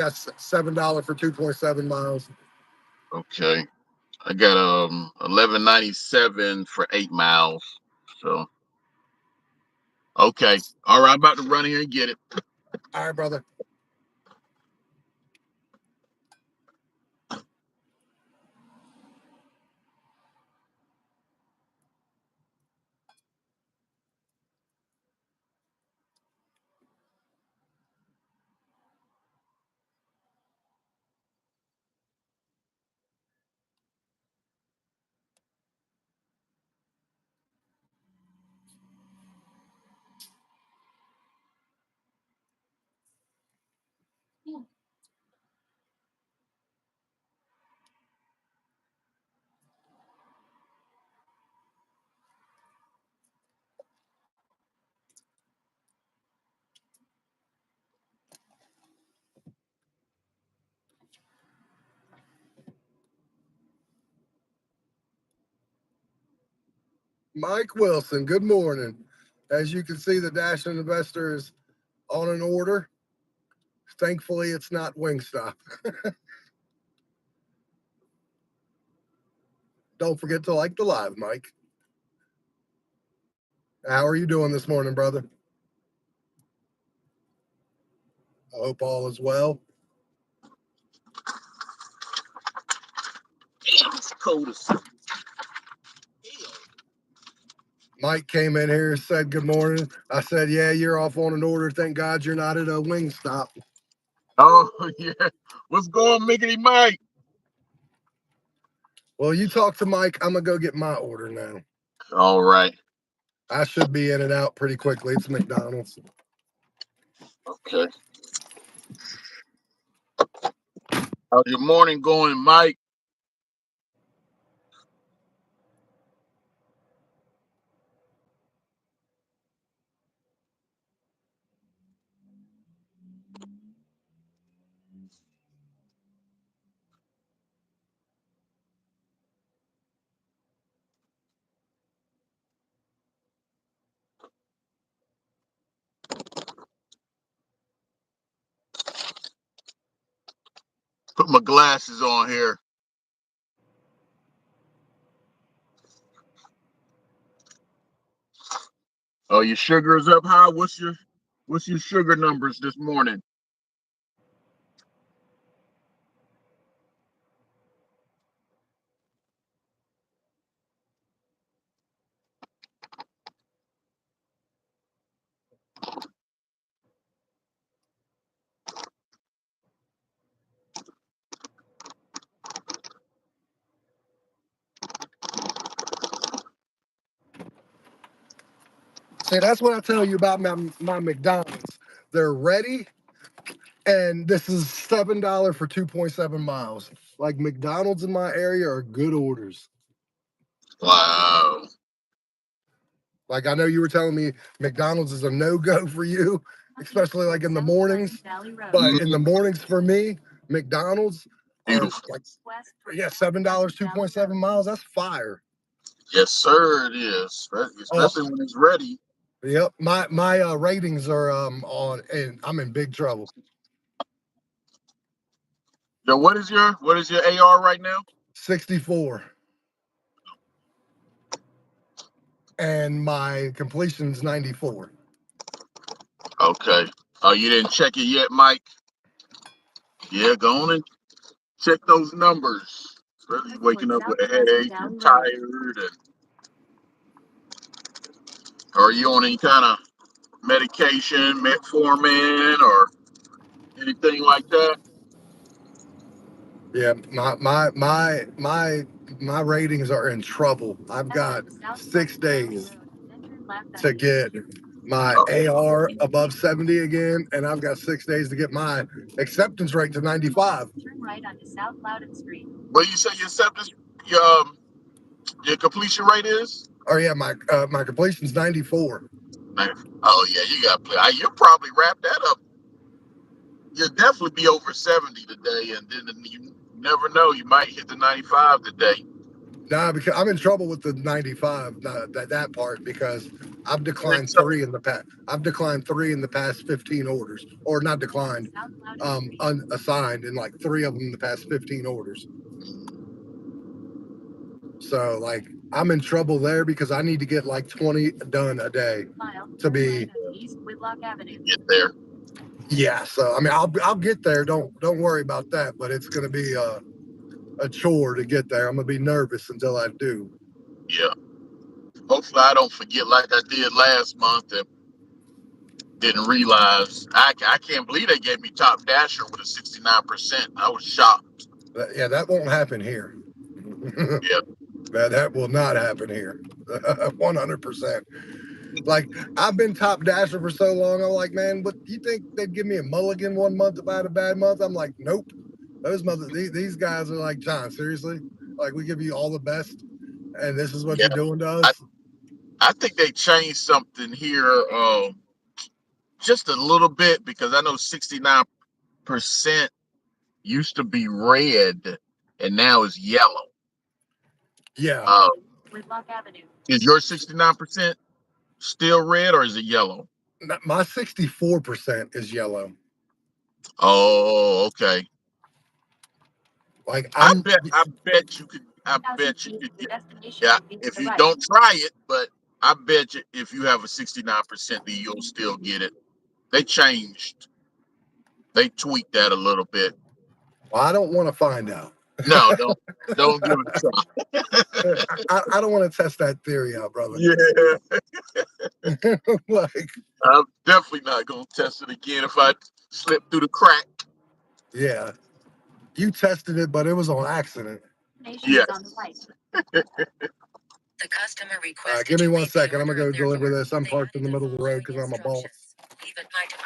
That's $7 for 2.7 miles. Okay. I got 11.97 for 8 miles. So okay. All right, I'm about to run here and get it. All right, brother. Mike Wilson, good morning. As you can see, the Dash Investor is on an order. Thankfully, it's not Wingstop. Don't forget to like the live, Mike. How are you doing this morning, brother? I hope all is well. Damn, it's cold as hell. Mike came in here, said good morning. I said, yeah, you're off on an order. Thank God you're not at a Wingstop. Oh yeah. What's going, Mickey Mike? Well, you talk to Mike. I'm going to go get my order now. All right. I should be in and out pretty quickly. It's McDonald's. Okay. How's your morning going, Mike? Put my glasses on here. Oh, your sugar is up high. What's your sugar numbers this morning? See, that's what I tell you about my McDonald's. They're ready, and this is $7 for 2.7 miles. Like McDonald's in my area are good orders. Wow. Like I know you were telling me McDonald's is a no-go for you, especially like in the mornings. But in the mornings for me, McDonald's are Beautiful. like, yeah, $7, 2.7 miles. That's fire. Yes, sir, it is. Oh, Especially when it's ready. yep. My ratings are on, and I'm in big trouble. Yo, what is your AR right now? 64, and my completion's 94. Okay. Oh, you didn't check it yet, Mike? Yeah, go on and check those numbers. Especially waking up with a headache and tired, and are you on any kind of medication, metformin, or anything like that? Yeah, my ratings are in trouble. I've got 6 days to get my Oh, AR above 70 again, and I've got 6 days to get my acceptance rate to 95. turn right onto South Loudon Street. What you say your acceptance, your your completion rate is? Oh yeah, my completion's 94. Oh yeah, you got to play. You'll probably wrap that up. You'll definitely be over 70 today, and then you never know, you might hit the 95 today. Nah, because I'm in trouble with the 95, that part, because I've Think declined so? three in the past. I've declined three in the past 15 orders, or not declined, unassigned in like three of them in the past 15 orders. So like I'm in trouble there because I need to get like 20 done a day to be. Get there. Yeah. So I mean I'll get there. Don't worry about that. But it's gonna be a chore to get there. I'm gonna be nervous until I do. Yeah. Hopefully I don't forget like I did last month and didn't realize. I can't believe they gave me top dasher with a 69%. I was shocked. Yeah, that won't happen here. Yeah. That will not happen here. 100%. Like I've been top dasher for so long. I'm like, man, what you think they'd give me a mulligan one month if I had a bad month? I'm like, nope. These guys are like, John, seriously? Like we give you all the best, and this is what Yeah. you're doing to I, us? I think they changed something here just a little bit because I know 69% used to be red and now is yellow. Yeah. Uh, is your 69% still red or is it yellow? My 64% is yellow. Oh, okay. Like I bet you could get, yeah, if you don't try it, but I bet you if you have a 69%, then you'll still get it. They changed, they tweaked that a little bit. well, I don't want to find out. No, don't give it a try. I don't want to test that theory out, brother. Yeah, Like, I'm definitely not gonna test it again if I slip through the crack. yeah, you tested it, but it was on accident. Yes. The customer All right, requested give me you one make the second. I'm gonna order go of their deliver order. this. I'm They parked in the added the middle of the road following because I'm a boss. instructions. Even item.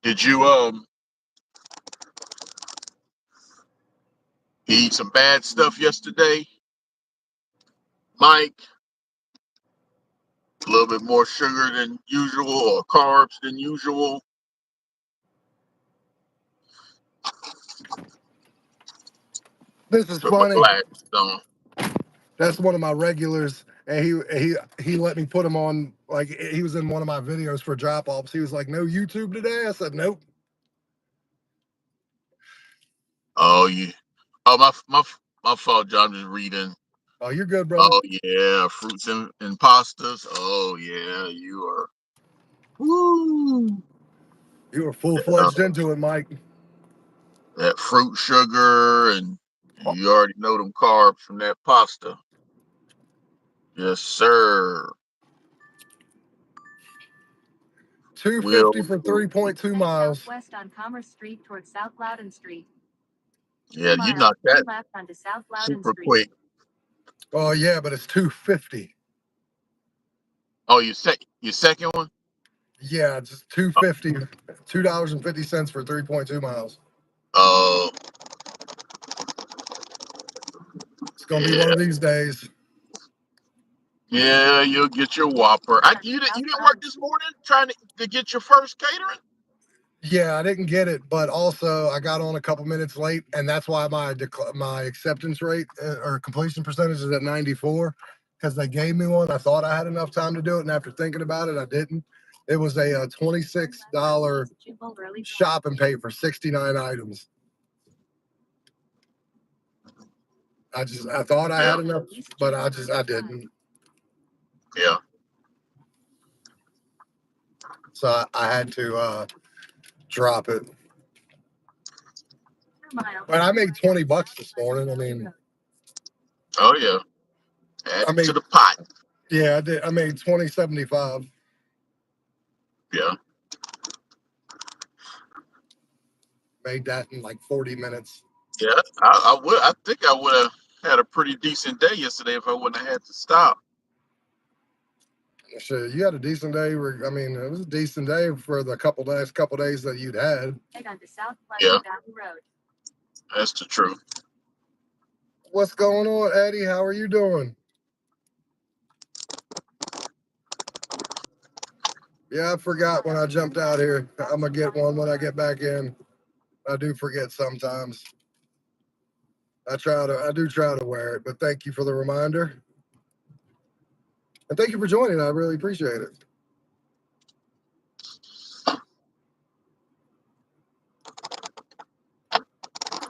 Did you eat some bad stuff yesterday, Mike? A little bit more sugar than usual or carbs than usual? This is Put my funny. glasses on. That's one of my regulars, and he let me put him on. Like he was in one of my videos for drop offs. He was like, "No YouTube today." I said, "Nope." Oh yeah. Oh my fault, John. I'm just reading. Oh, you're good, brother. Oh yeah, fruits and pastas. Oh yeah, you are. Woo. You were full Uh, fledged into it, Mike. that fruit sugar and you already know them carbs from that pasta. Yes, sir. 250 Will for do. 3.2 miles. Southwest on Commerce Street towards South Loudon Street. Yeah, you knocked that Left onto South Loudon super Street. quick. Oh yeah, but it's 250. Oh, your second one? Yeah, just 250, $2.50 for 3.2 miles. Oh, It's gonna be one yeah. of these days. Yeah, you'll get your Whopper. You didn't work this morning trying to get your first catering? Yeah, I didn't get it, but also I got on a couple minutes late, and that's why my acceptance rate or completion percentage is at 94 because they gave me one. I thought I had enough time to do it, and after thinking about it, I didn't. It was a $26 shop and pay for 69 items. I thought I Yeah, had enough, but I didn't. yeah. So I had to drop it. But I made $20 this morning. I mean, Oh yeah. Add I it to made the pot. yeah, I did. I made 20.75. Yeah. Made that in like 40 minutes. Yeah. I think I would have had a pretty decent day yesterday if I wouldn't have had to stop. Sure, you had a decent day. I mean, it was a decent day for the couple days that you'd had. Yeah, that's the truth. What's going on, Eddie? How are you doing? Yeah, I forgot when I jumped out here. I'm gonna get one when I get back in. I do forget sometimes. I do try to wear it, but thank you for the reminder. And thank you for joining. I really appreciate it.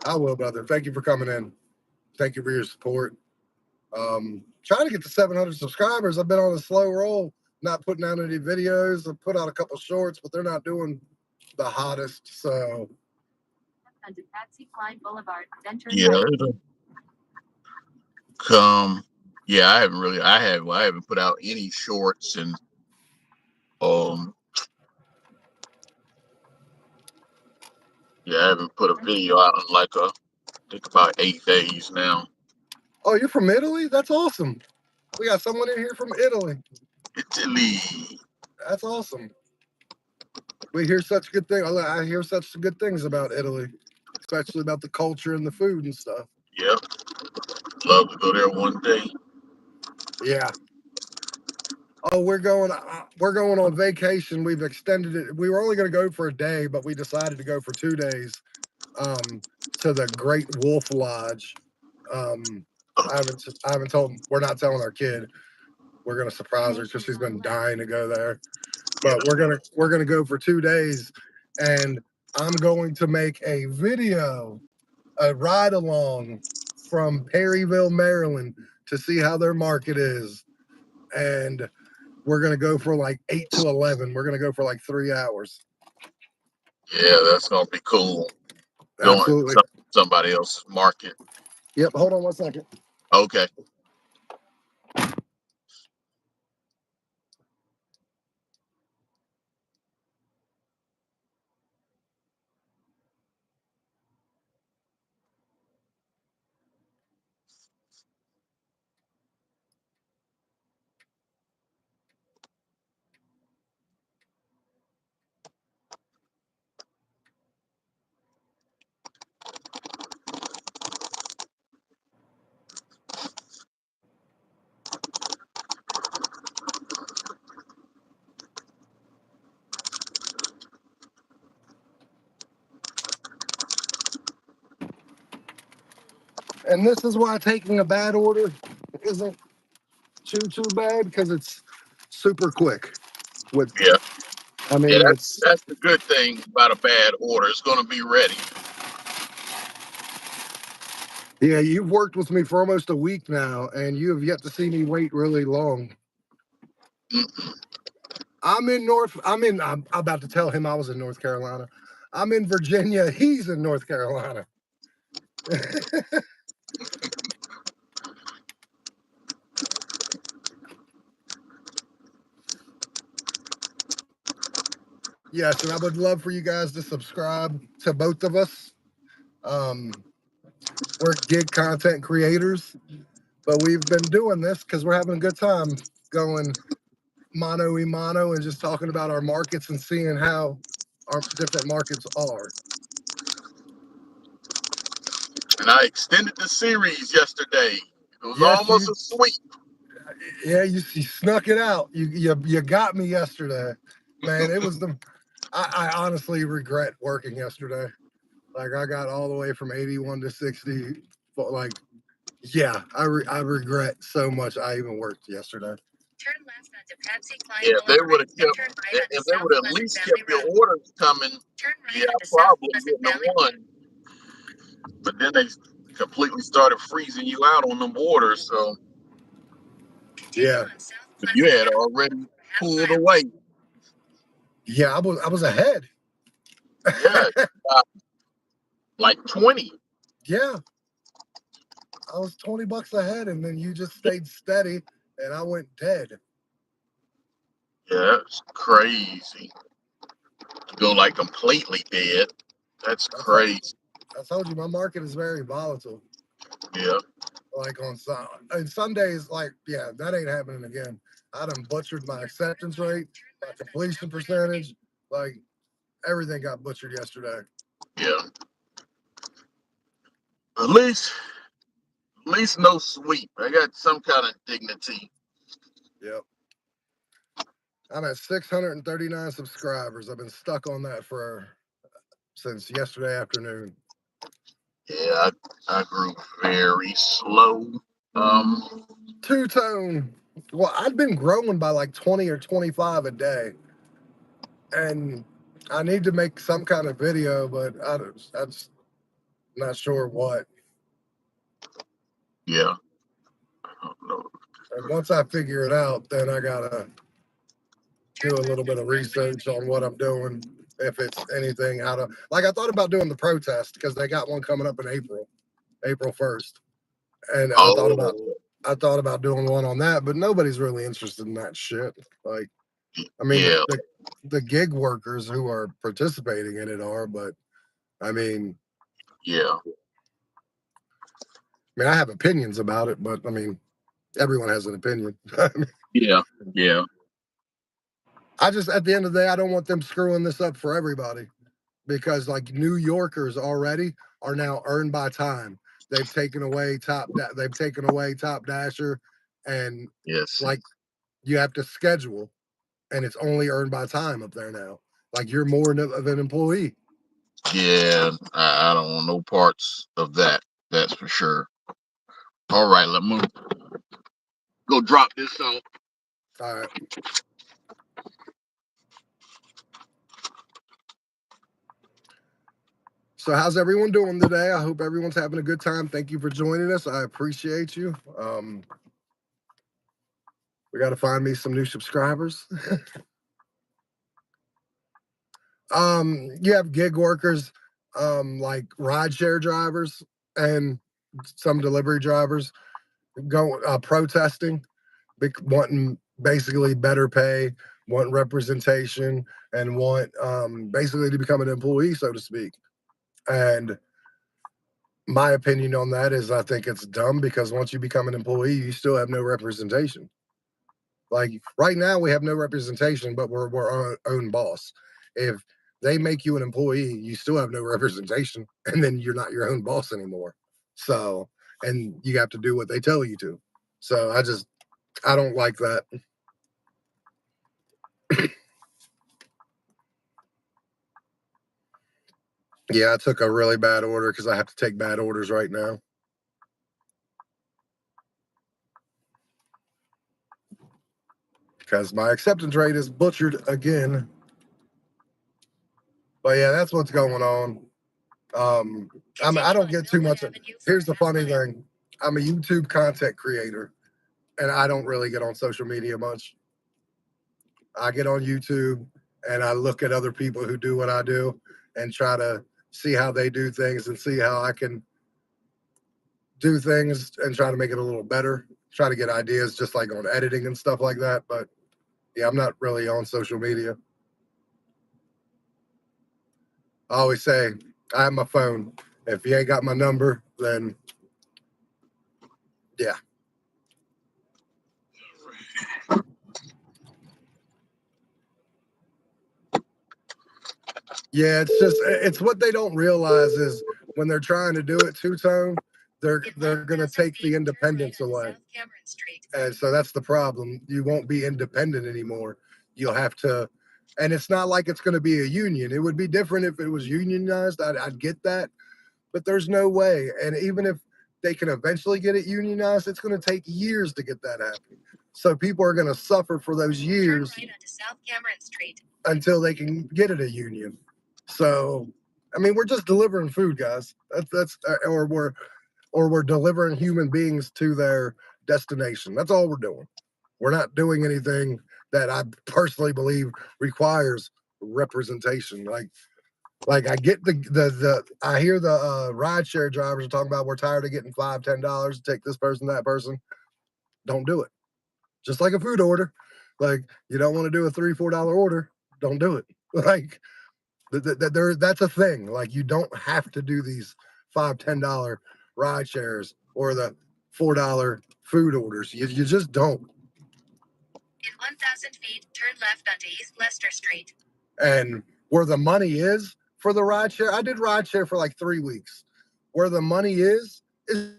I will, brother. Thank you for coming in. Thank you for your support. Trying to get to 700 subscribers. I've been on a slow roll, not putting out any videos. I put out a couple shorts, but they're not doing the hottest. So Onto Patsy Cline Boulevard, then turn Yeah, right. it'll come. Yeah, I haven't put out any shorts, and um, yeah, I haven't put a video out in like I think about 8 days now. oh, you're from Italy? That's awesome. We got someone in here from Italy. Italy. That's awesome. We hear such good things. I hear such good things about Italy, especially about the culture and the food and stuff. Yep, love to go there one day. Yeah. Oh, we're going on vacation. We've extended it. We were only going to go for a day, but we decided to go for 2 days to the Great Wolf Lodge. I haven't told. We're not telling our kid. We're gonna surprise her because she's been dying to go there. Yeah, But we're gonna go for 2 days, and I'm going to make a video, a ride along from Perryville, Maryland, to see how their market is, and we're gonna go for like 8 to 11. We're gonna go for like 3 hours. yeah, that's gonna be cool. Going Absolutely. somebody else's market. Yep. Hold on one second. Okay. And this is why taking a bad order isn't too bad because it's super quick. With Yeah, I yeah, mean, it's that's the good thing about a bad order. It's gonna be ready. yeah. You've worked with me for almost a week now, and you have yet to see me wait really long. Mm-mm. I'm about to tell him I was in North Carolina. I'm in Virginia. He's in North Carolina. Yes, and I would love for you guys to subscribe to both of us. Um, we're gig content creators, but we've been doing this because we're having a good time going mano y mano and just talking about our markets and seeing how our different markets are. And I extended the series yesterday. It was Yes, almost a sweep. you snuck it out. You got me yesterday, man. It was I honestly regret working yesterday. Like I got all the way from 81 to 60, but like yeah, I regret so much I even worked yesterday. Turn left onto Patsy Cline Yeah, if they would Boulevard, have then kept, turn right onto if they South would at Pleasant least Valley kept your Road. orders coming, Turn yeah, right I onto South probably Pleasant wouldn't have Valley. won. But then they completely started freezing you out on them orders, so Continue Yeah, on South you Pleasant had Valley already for half a pulled mile. away. yeah, I was ahead. Yeah, like 20. Yeah, I was 20 bucks ahead, and then you just stayed steady, and I went dead. Yeah, that's crazy. To go like completely dead. That's That's how crazy. I told you my market is very volatile. Yeah. Like on Sundays, like yeah, that ain't happening again. I done butchered my acceptance rate, my completion percentage, like everything got butchered yesterday. Yeah. At least no sweep. I got some kind of dignity. Yep. I'm at 639 subscribers. I've been stuck on that since yesterday afternoon. Yeah, I grew very slow. Two-tone. Well, I've been growing by like 20 or 25 a day. And I need to make some kind of video, but I'm just not sure what. Yeah, I don't know. And once I figure it out, then I gotta do a little bit of research on what I'm doing. If it's anything out of, like, I thought about doing the protest because they got one coming up in April 1st. And Oh, I thought about doing one on that, but nobody's really interested in that shit. Like, I mean, yeah, the gig workers who are participating in it are, but I mean, yeah, I have opinions about it, but I mean, everyone has an opinion. yeah, yeah, I just, at the end of the day, I don't want them screwing this up for everybody because, like, New Yorkers already are now earned by time. They've taken away Top Dasher, and yes, like you have to schedule, and it's only earned by time up there now. Like you're more of an employee. yeah. I don't want no parts of that. That's for sure. All right, let me go drop this off. All right. So how's everyone doing today? I hope everyone's having a good time. Thank you for joining us. I appreciate you. We got to find me some new subscribers. You have gig workers, like rideshare drivers and some delivery drivers go protesting, wanting basically better pay, want representation, and want basically to become an employee, so to speak. And my opinion on that is I think it's dumb because once you become an employee, you still have no representation. Like right now, we have no representation, but we're our own boss. If they make you an employee, you still have no representation, and then you're not your own boss anymore. So, and you have to do what they tell you to. So I don't like that. Yeah, I took a really bad order because I have to take bad orders right now. Because my acceptance rate is butchered again. But yeah, that's what's going on. Um, I don't get too much. Here's the funny thing: I'm a YouTube content creator, and I don't really get on social media much. I get on YouTube and I look at other people who do what I do and try to see how they do things and see how I can do things and try to make it a little better. Try to get ideas just like on editing and stuff like that. But yeah, I'm not really on social media. I always say I have my phone. If you ain't got my number, then yeah. Yeah, it's what they don't realize is when they're trying to do it two-tone, they're gonna take the independence away. And so that's the problem. You won't be independent anymore. You'll have to, and it's not like it's gonna be a union. It would be different if it was unionized. I'd get that, but there's no way. And even if they can eventually get it unionized, it's gonna take years to get that happen. So people are gonna suffer for those years until they can get it a union. So, I mean, we're just delivering food, guys. Or we're delivering human beings to their destination. That's all we're doing. We're not doing anything that I personally believe requires representation. Like I get the I hear the rideshare drivers are talking about we're tired of getting $5, $10 to take this person, that person. Don't do it. Just like a food order. Like you don't want to do a $3, $4 order, don't do it. Like that's a thing. Like you don't have to do these $5, $10 ride shares or the $4 food orders. You just don't. In 1,000 feet, turn left onto East Leicester Street. And where the money is for the ride share, I did ride share for like 3 weeks. Where the money is the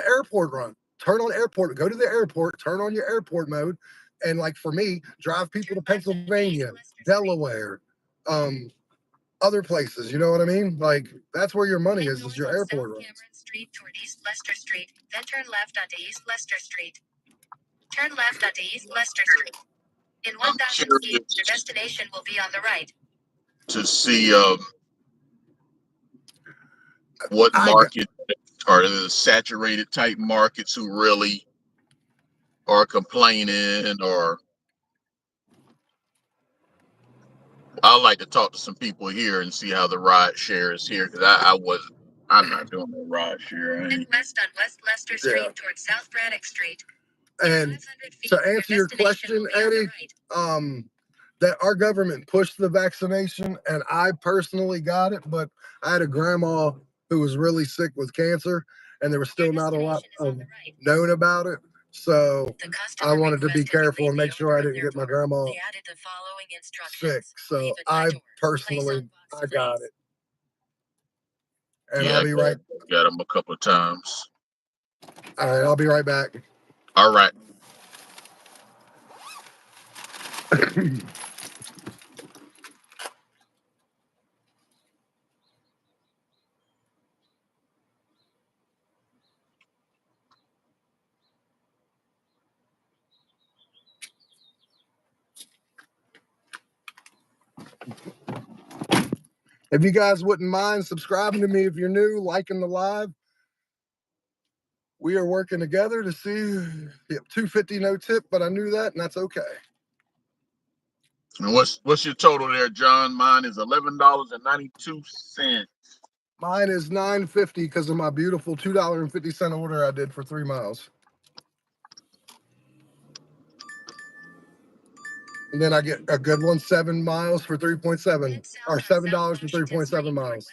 airport run. Turn on airport, go to the airport, turn on your airport mode, And like for me, drive people to Pennsylvania, Delaware, other places. You know what I mean? Like that's where your money is your airport runs. Cameron Street toward East Leicester Street, then turn left onto East Leicester Street. Turn left onto East Leicester Street. In I'm 1,000 feet, your destination will be on the right. to see what market are the saturated type markets who really are complaining, or I like to talk to some people here and see how the ride share is here, because I'm not doing no ride share. Head west on West Leicester Street towards South Braddock Street. And to answer your question, Eddie, that our government pushed the vaccination, and I personally got it, but I had a grandma who was really sick with cancer, and there was still not a lot of known about it. So I wanted to be careful and make sure I didn't get my grandma sick. So I personally, I got it. And Yeah, I'll be right. Got them a couple of times. All right, I'll be right back. All right. If you guys wouldn't mind subscribing to me if you're new, liking the live. We are working together to see $250 no tip, but I knew that, and that's okay. And what's your total there, John? Mine is $11.92. Mine is $9.50 because of my beautiful $2.50 order I did for 3 miles. And then I get a good one, 7 miles for 3.7, or $7 for 3.7 miles.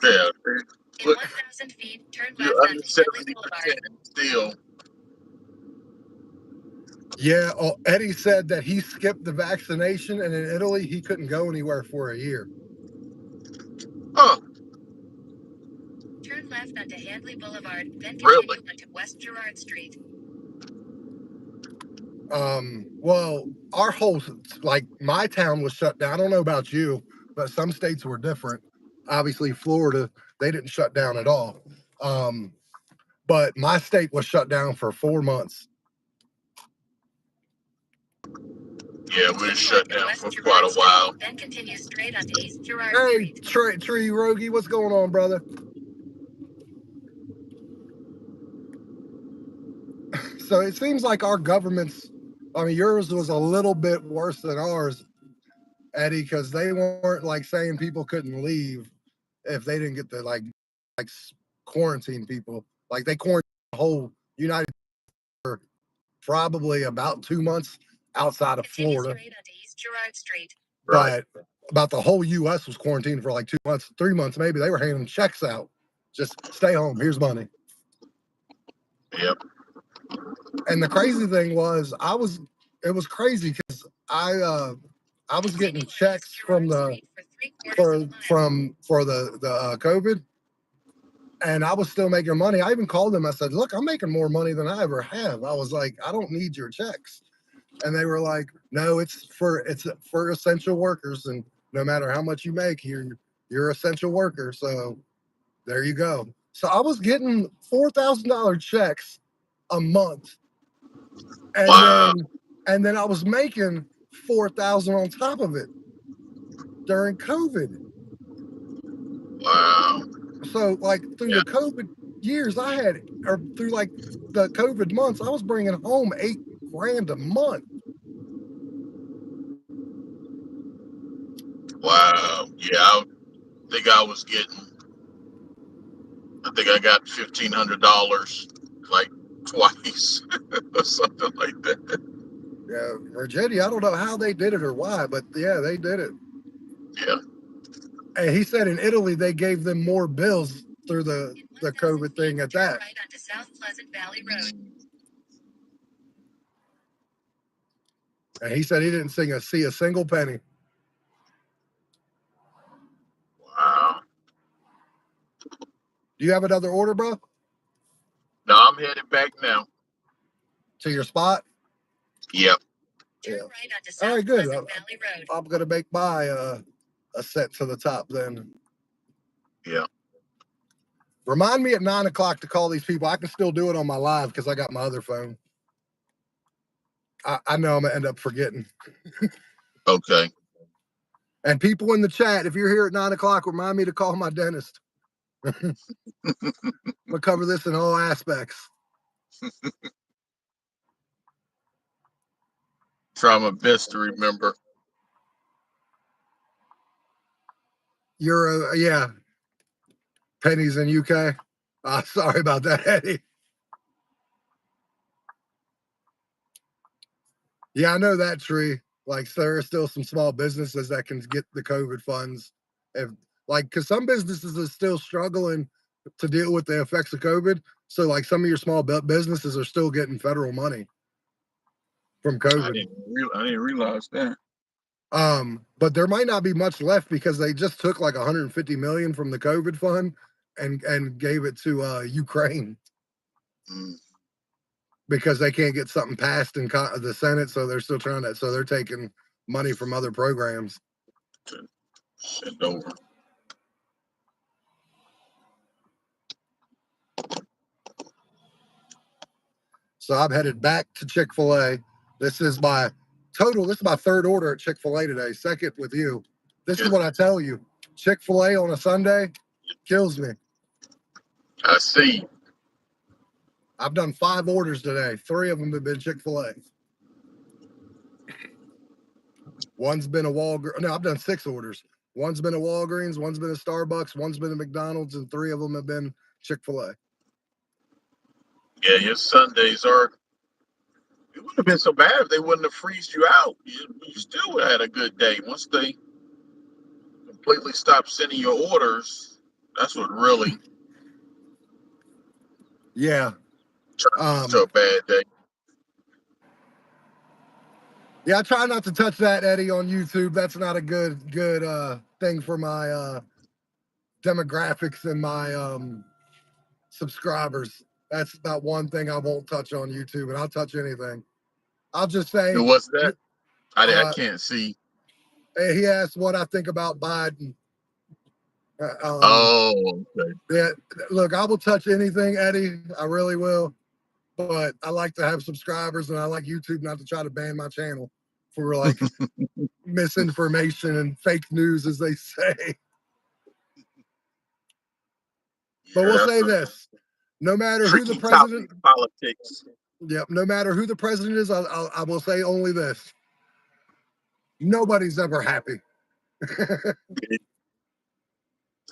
Yeah. In 1,000 feet, turn You're left under onto Hadley 70% Boulevard. still. Yeah, Eddie said that he skipped the vaccination, and in Italy, he couldn't go anywhere for a year. Huh. Turn left onto Hadley Boulevard, then Really? continue onto West Gerard Street. Well, our whole, like my town was shut down. I don't know about you, but some states were different. Obviously, Florida, they didn't shut down at all. But my state was shut down for 4 months. Yeah, we were shut down for quite a while. Then continue straight onto East Gerard Hey, Street. Tree Rogie, what's going on, brother? So it seems like our government's, I mean, yours was a little bit worse than ours, Eddie, because they weren't like saying people couldn't leave if they didn't get the like quarantine people. Like they quarantined the whole United States for probably about 2 months outside of Florida. Straight onto East Gerard Street. But about the whole U.S. was quarantined for like 2 months, 3 months maybe. They were handing checks out. Just stay home. Here's money. Yep. And the crazy thing was, it was crazy because I was getting checks from the COVID, and I was still making money. I even called them. I said, "Look, I'm making more money than I ever have." I was like, "I don't need your checks," and they were like, "No, it's for essential workers, and no matter how much you make, you're essential worker." So there you go. So I was getting $4,000 checks a month. And then I was making 4,000 on top of it during COVID. Wow. So like through the COVID years or through like the COVID months, I was bringing home $8,000 a month. Wow. Yeah, I think I got $1,500 like twice or something like that. Yeah, Virginia, I don't know how they did it or why, but yeah, they did it. Yeah. And he said in Italy they gave them more bills through the COVID thing at that. Right onto South Pleasant Valley Road. And he said he didn't see a single penny. Wow. Do you have another order, bro? No, I'm headed back now. To your spot? Yep. Turn Yeah. right onto All South right, good. Pleasant Valley Road. I'm gonna make my a set to the top then. Yeah. Remind me at 9 o'clock to call these people. I can still do it on my live because I got my other phone. I know I'm gonna end up forgetting. Okay. And people in the chat, if you're here at 9 o'clock, remind me to call my dentist. We'll cover this in all aspects. Try my best to remember. Euro, yeah. Pennies in UK. Sorry about that, Eddie. Yeah, I know that tree. Like, there are still some small businesses that can get the COVID funds. If like, because some businesses are still struggling to deal with the effects of COVID. So, like, some of your small businesses are still getting federal money from I COVID. didn't realize that. But there might not be much left because they just took like 150 million from the COVID fund and gave it to Ukraine Mm, because they can't get something passed in the Senate, so they're still trying to. So they're taking money from other programs. to send over. So I'm headed back to Chick-fil-A. This is my This is my third order at Chick-fil-A today. Second with you. This is Yeah, what I tell you. Chick-fil-A on a Sunday kills me. I see. I've done 5 orders today. 3 of them have been Chick-fil-A. One's been a Walgreens. No, I've done 6 orders. One's been a Walgreens, one's been a Starbucks, one's been a McDonald's, and 3 of them have been Chick-fil-A. Yeah, your Sundays are. It wouldn't have been so bad if they wouldn't have freezed you out. You still would have had a good day. Once they completely stopped sending your orders, that's what really Yeah. turned into a bad day. Yeah, I try not to touch that, Eddie, on YouTube. That's not a good thing for my demographics and my subscribers. That's about one thing I won't touch on YouTube, and I'll touch anything. I'll just say, And what's that? I uh, can't see. hey, he asked what I think about Biden. Oh, okay. Yeah, look, I will touch anything, Eddie. I really will. But I like to have subscribers, and I like YouTube not to try to ban my channel for like misinformation and fake news, as they say. But Yeah, we'll that's say some this: no matter who the tricky president, topic, politics. yep, no matter who the president is, I will say only this: nobody's ever happy.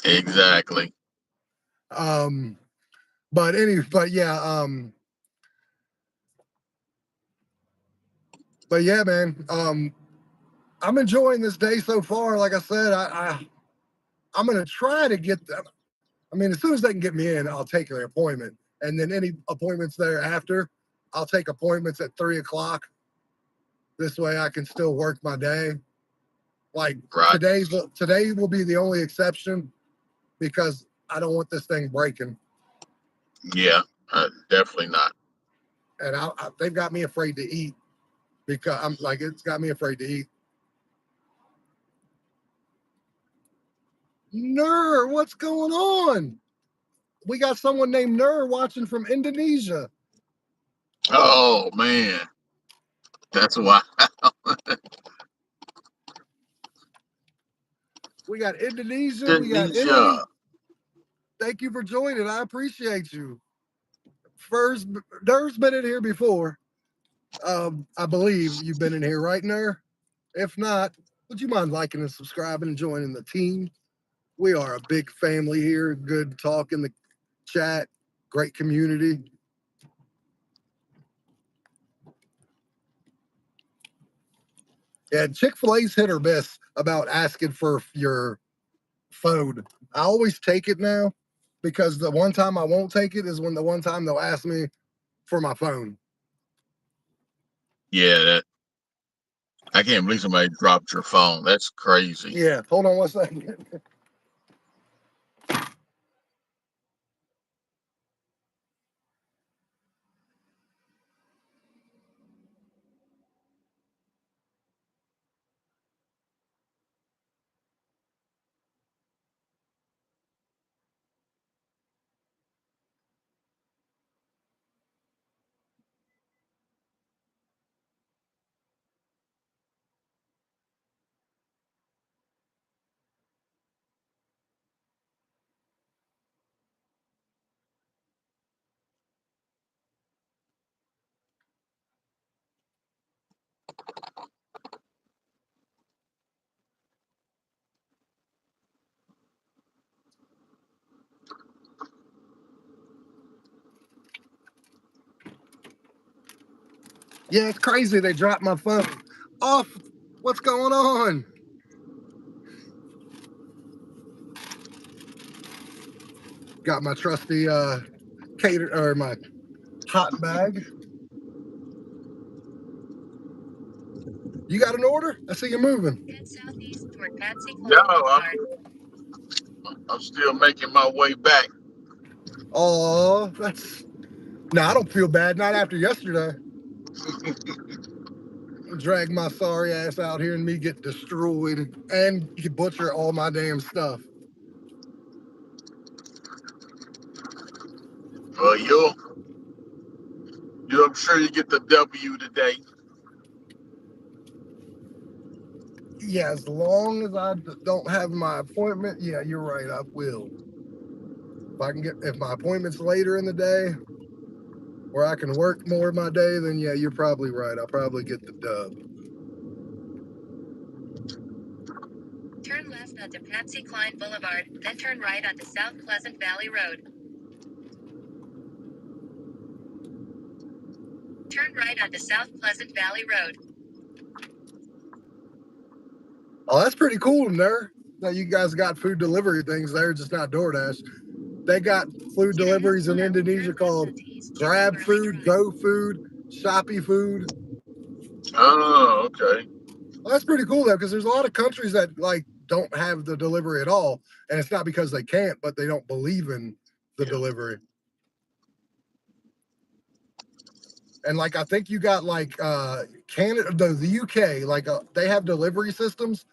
Exactly. um, but yeah, but yeah, man. I'm enjoying this day so far. Like I said, I'm gonna try to get them. I mean, as soon as they can get me in, I'll take their appointment, and then any appointments thereafter, I'll take appointments at 3 o'clock. This way, I can still work my day. Like Right. today will be the only exception because I don't want this thing breaking, Yeah, definitely not. and they've got me afraid to eat because I'm like it's got me afraid to eat. Nur, what's going on? We got someone named Nur watching from Indonesia. Oh man, that's why. We got Indonesia. We got Indonesia. Italy. Thank you for joining. I appreciate you. First, Nur's been in here before. I believe you've been in here, right, Nur? If not, would you mind liking and subscribing and joining the team? We are a big family here. Good talk in the chat. Great community. Yeah, Chick-fil-A's hit or miss about asking for your phone. I always take it now because the one time I won't take it is when the one time they'll ask me for my phone. Yeah, that I can't believe somebody dropped your phone. That's crazy. Yeah, hold on one second. Yeah, it's crazy. They dropped my phone off. What's going on? Got my trusty my hot bag. You got an order? I see you moving. Head southeast toward Patsy No, Cline Boulevard. I'm still making my way back. Oh, I don't feel bad. Not after yesterday. Drag my sorry ass out here and me get destroyed and you butcher all my damn stuff. Well, I'm sure you get the W today. Yeah, as long as I don't have my appointment, yeah, you're right, I will. If my appointment's later in the day where I can work more of my day, then yeah, you're probably right. I'll probably get the dub. Turn left onto Patsy Cline Boulevard, then turn right onto South Pleasant Valley Road. Turn right onto South Pleasant Valley Road. Oh, that's pretty cool in there. Now you guys got food delivery things there, just not DoorDash. They got food deliveries in Indonesia called Grab Food, Go Food, Shopee Food. Oh, okay. Well, that's pretty cool though, because there's a lot of countries that like don't have the delivery at all, and it's not because they can't, but they don't believe in the delivery. And like I think you got like Canada, the UK, like they have delivery systems,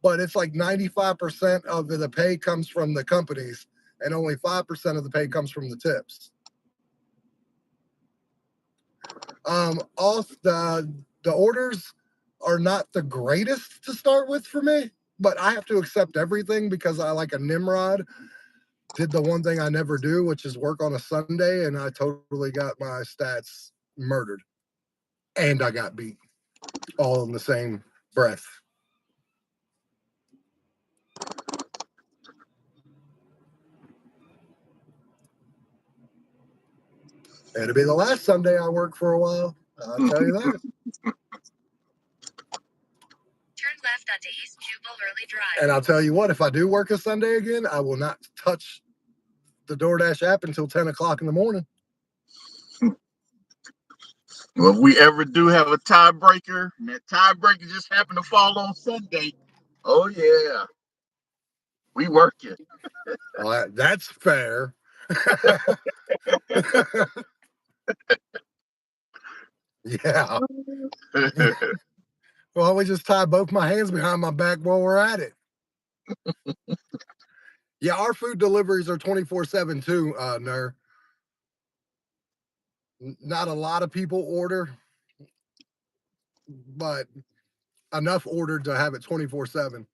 but it's like 95% of the pay comes from the companies, and only 5% of the pay comes from the tips. Off the orders are not the greatest to start with for me, but I have to accept everything because I like a Nimrod. Did the one thing I never do, which is work on a Sunday, and I totally got my stats murdered. And I got beat all in the same breath. It'll be the last Sunday I work for a while. I'll tell you that. Turn left onto East Jubal Early Drive. And I'll tell you what, if I do work a Sunday again, I will not touch the DoorDash app until 10 o'clock in the morning. Well, if we ever do have a tiebreaker, and that tiebreaker just happened to fall on Sunday, oh yeah, we work it. Well, that's fair. Yeah. Well, we just tie both my hands behind my back while we're at it. Yeah, our food deliveries are 24/7 too, Ner. Not a lot of people order, but enough ordered to have it 24/7.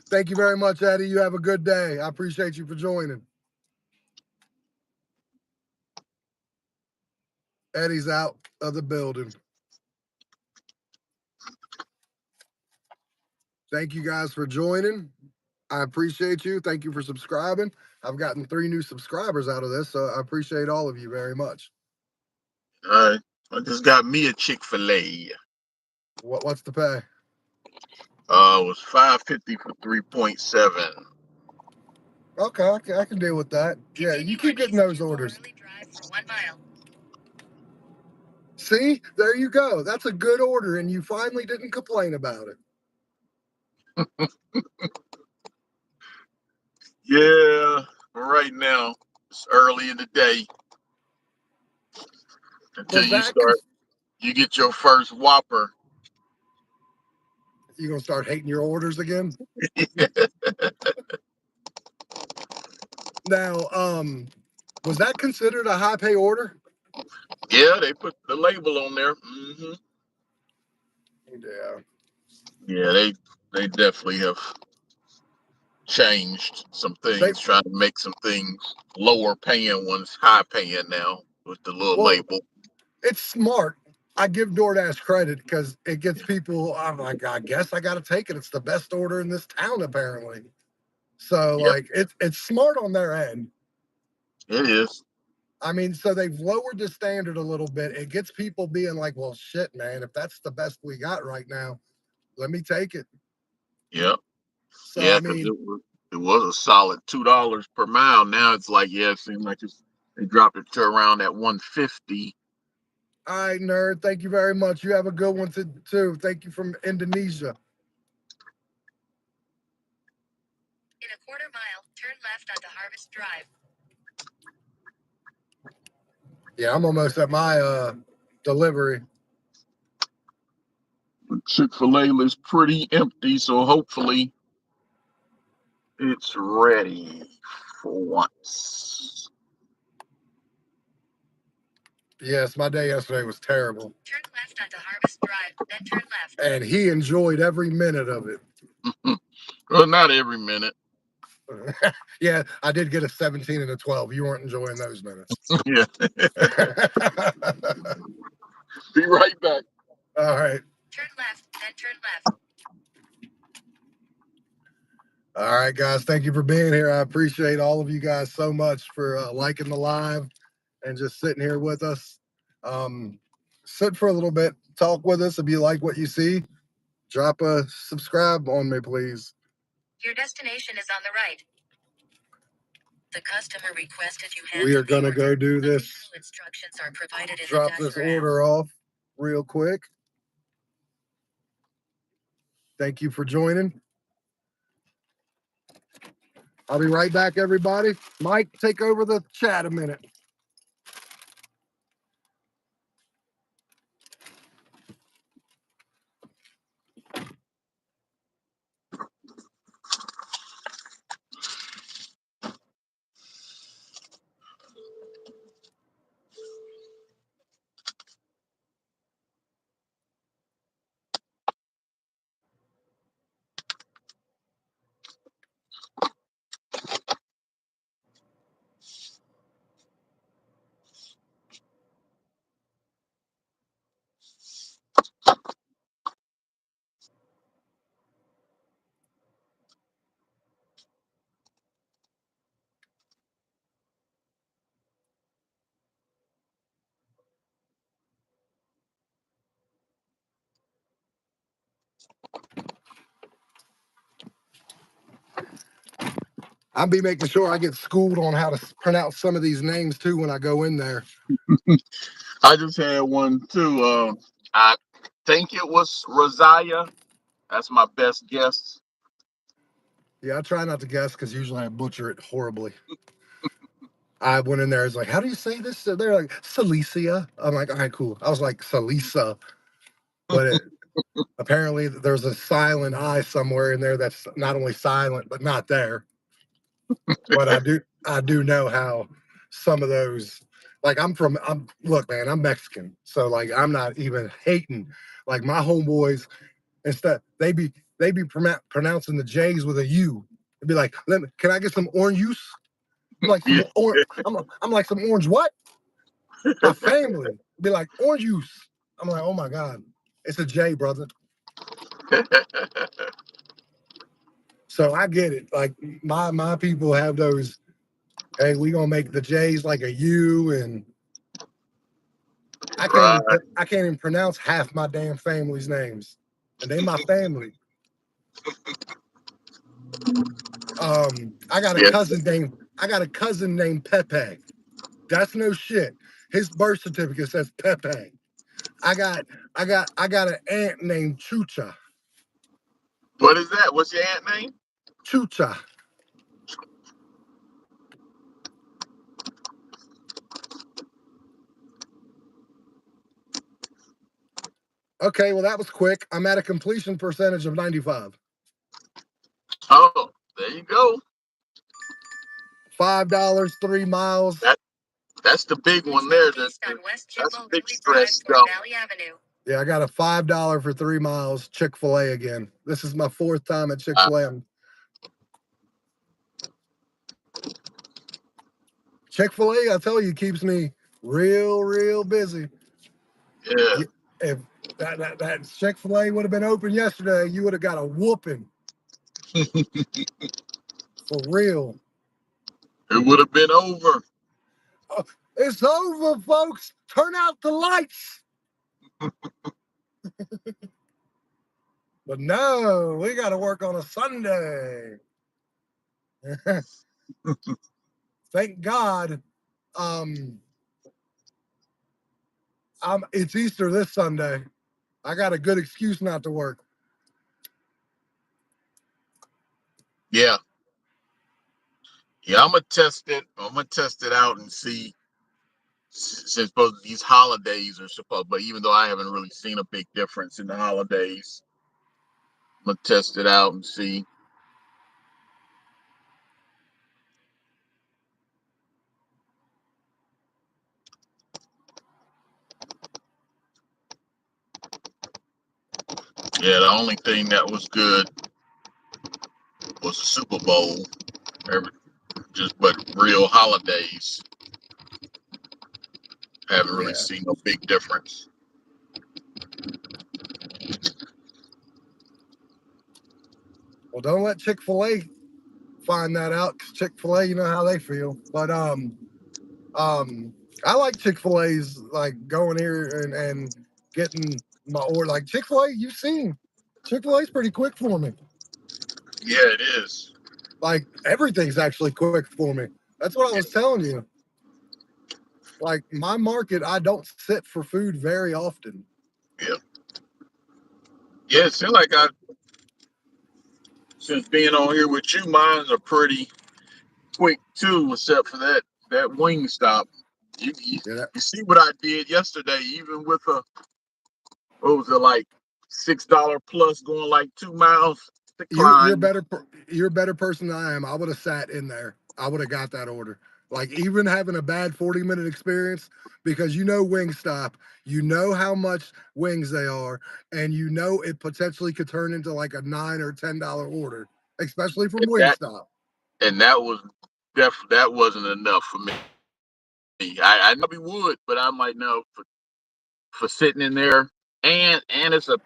Thank you very much, Eddie. You have a good day. I appreciate you for joining. Eddie's out of the building. Thank you guys for joining. I appreciate you. Thank you for subscribing. I've gotten 3 new subscribers out of this, so I appreciate all of you very much. All right, I just got me a Chick-fil-A. What's the pay? It was $5.50 for 3.7. Okay, I can deal with that. Yeah, you keep getting those orders. Early Drive for 1 mile. See, there you go. That's a good order, and you finally didn't complain about it. Yeah, right now it's early in the day. Until you get your first Whopper. You gonna start hating your orders again? Now, was that considered a high pay order? Yeah, they put the label on there. Mm-hmm. Yeah. Yeah, they definitely have changed some things, trying to make some things lower paying ones high paying now with the little label. It's smart. I give DoorDash credit because it gets people. I'm like, I guess I got to take it. It's the best order in this town, apparently. So, like, it's smart on their end. It is. I mean, so they've lowered the standard a little bit. It gets people being like, well, shit, man, if that's the best we got right now, let me take it. Yep. So, Yeah, I because mean, it was a solid $2 per mile. Now it's like, yeah, it seems like they dropped it to around that 150. all right, nerd. Thank you very much. You have a good one too. Thank you from Indonesia. In a quarter mile, turn left onto Harvest Drive. Yeah, I'm almost at my delivery. Chick-fil-A is pretty empty, so hopefully it's ready for once. Yes, my day yesterday was terrible. Turn left onto Harvest Drive, then turn left. And he enjoyed every minute of it. Well, not every minute. Yeah, I did get a 17 and a 12. You weren't enjoying those minutes. Yeah. Be right back. All right. Turn left, then turn left. All right, guys. Thank you for being here. I appreciate all of you guys so much for liking the live and just sitting here with us. Sit for a little bit, talk with us. If you like what you see, drop a subscribe on me, please. Your destination is on the right. The customer requested you We are going to go do this. Additional instructions are provided in Drop the this Dasher app. order off real quick. Thank you for joining. I'll be right back, everybody. Mike, take over the chat a minute. I'll be making sure I get schooled on how to pronounce some of these names too when I go in there. I just had one too. I think it was Rosia. That's my best guess. Yeah, I try not to guess because usually I butcher it horribly. I went in there, I was like, how do you say this? They're like, Cilicia. I'm like, all right, cool. I was like, Salisa. But apparently there's a silent I somewhere in there that's not only silent, but not there. But I do know how some of those, like look, man, I'm Mexican. So like, I'm not even hating. Like my homeboys, instead, they be pronouncing the J's with a U. It'd be like, can I get some orange juice? I'm like Yeah. some orange. I'm like some orange what? My family be like orange juice. I'm like, oh my god, it's a J, brother. So I get it. Like my people have those. Hey, we gonna make the J's like a U, and Right. I can't even pronounce half my damn family's names, and they my family. I got a Yeah. cousin named Pepe. That's no shit. His birth certificate says Pepe. I got an aunt named Chucha. What is that? What's your aunt name? Chucha. Okay, well that was quick. I'm at a completion percentage of 95. Oh, there you go. $5, 3 miles. That's the big one there. That's a big stretch though. Valley Avenue. Yeah, I got a $5 for 3 miles. Chick-fil-A again. This is my 4th time at Chick-fil-A. Chick-fil-A, I tell you, keeps me real busy. Yeah. If that Chick-fil-A would have been open yesterday, you would have got a whooping. For real. It would have been over. It's over, folks. Turn out the lights. But no, we got to work on a Sunday. Thank God. Um, it's Easter this Sunday. I got a good excuse not to work. Yeah. Yeah, I'm gonna test it. I'm gonna test it out and see since both of these holidays are supposed, but even though I haven't really seen a big difference in the holidays, I'm gonna test it out and see. Yeah, the only thing that was good was the Super Bowl. Every, just but real holidays haven't really Yeah. seen no big difference. Well, don't let Chick-fil-A find that out, because Chick-fil-A, you know how they feel. But um, I like Chick-fil-A's, like going here and getting my order. Like Chick-fil-A, you've seen Chick-fil-A's pretty quick for me. Yeah, it is. Like everything's actually quick for me. That's what I was telling you. Like my market, I don't sit for food very often. Yeah, yeah. It seems like I since being on here with you, mines are pretty quick too, except for that wing stop. You, you Yeah, you see what I did yesterday, even with a what was it like $6 plus going like 2 miles you're decline. better. You're a better person than I am. I would have sat in there. I would have got that order. Like even having a bad 40-minute experience, because you know Wingstop, you know how much wings they are, and you know it potentially could turn into like a $9 or $10 order, especially from And that Wingstop. and that was that wasn't enough for me. I probably would, but I'm like no for sitting in there and it's a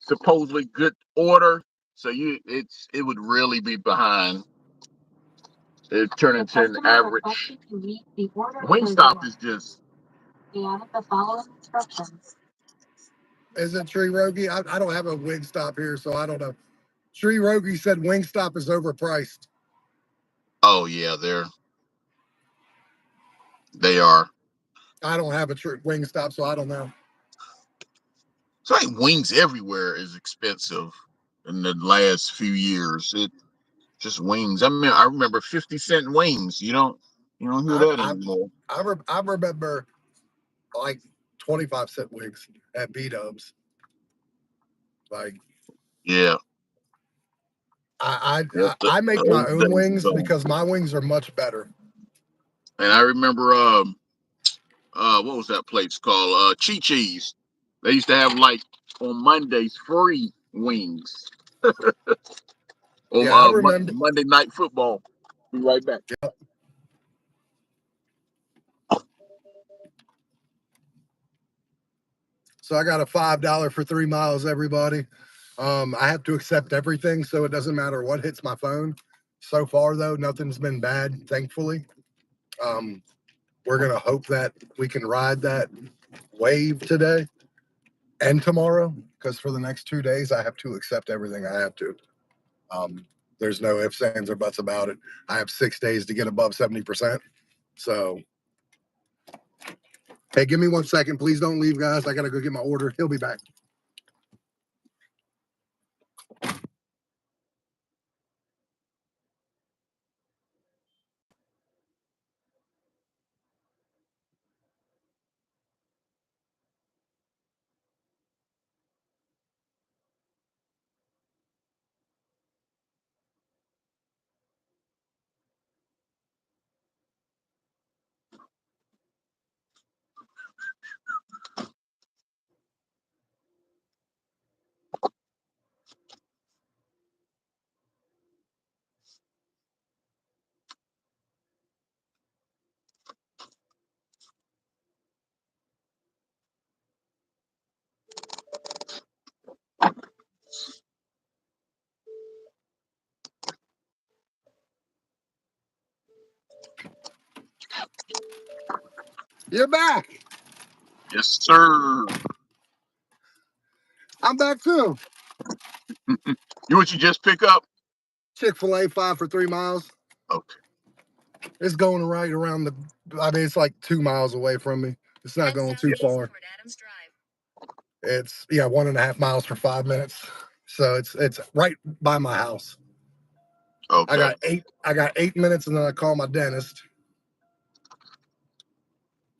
supposedly good order. So it would really be behind. It turned into an average. Wingstop is just The following instructions. Is it Tree Rogie? I don't have a Wingstop here, so I don't know. Tree Rogie said Wingstop is overpriced. oh yeah, they are. I don't have a Wingstop, so I don't know. It's like wings everywhere is expensive in the last few years. It just wings. I mean, I remember 50 cent wings. You don't hear I that I anymore. I remember like 25-cent wigs at B Dubs. Like Yeah, I, yep, I make my those own days are wings gone. because my wings are much better. And I remember what was that place called? Chi Chi's. They used to have like on Mondays free wings on Yeah, I remember. Monday night football. Be right back. Yep. So I got a $5 for 3 miles, everybody. I have to accept everything, so it doesn't matter what hits my phone. So far, though, nothing's been bad, thankfully. Um, we're gonna hope that we can ride that wave today and tomorrow, because for the next 2 days, I have to accept everything I have to. Um, there's no ifs, ands, or buts about it. I have 6 days to get above 70%. So, hey, give me 1 second. Please don't leave, guys. I got to go get my order. He'll be back. You're back. Yes, sir. I'm back too. You just pick up? Chick-fil-A 5 for 3 miles. Okay. It's going right around the. I mean, it's like 2 miles away from me. It's not going too far. It's 1.5 miles for 5 minutes. So it's right by my house. Okay. I got 8 minutes, and then I call my dentist.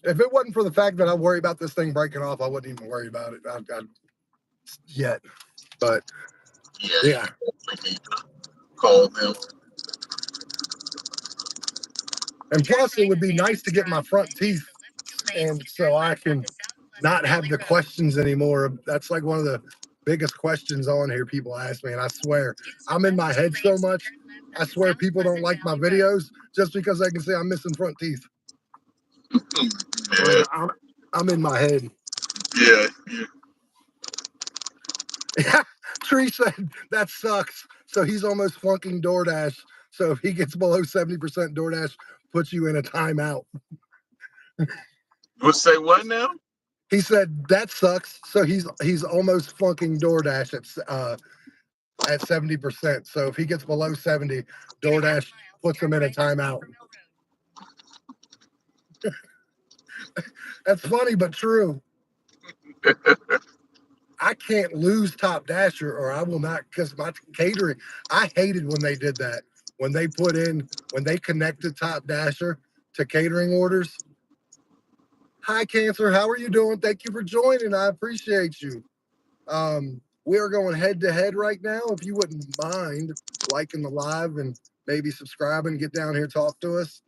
If it wasn't for the fact that I worry about this thing breaking off, I wouldn't even worry about it yet. But Yeah, yeah. you definitely need to call them. And plus, it would be nice to get my front teeth, and so I can not have the questions anymore. That's like one of the biggest questions on here people ask me, and I swear I'm in my head so much. I swear people don't like my videos just because they can say I'm missing front teeth. Yeah. I'm in my head. Yeah. Tree said that sucks. So he's almost flunking DoorDash. So if he gets below 70%, DoorDash puts you in a timeout. We'll say what now? He said that sucks. So he's almost flunking DoorDash at 70%. So if he gets below 70, DoorDash puts him in a timeout. That's funny but true. I can't lose Top Dasher or I will not, because my catering, I hated when they did that. When they connected Top Dasher to catering orders. Hi, Cancer. How are you doing? Thank you for joining. I appreciate you. We are going head to head right now. If you wouldn't mind liking the live and maybe subscribing, get down here, talk to us.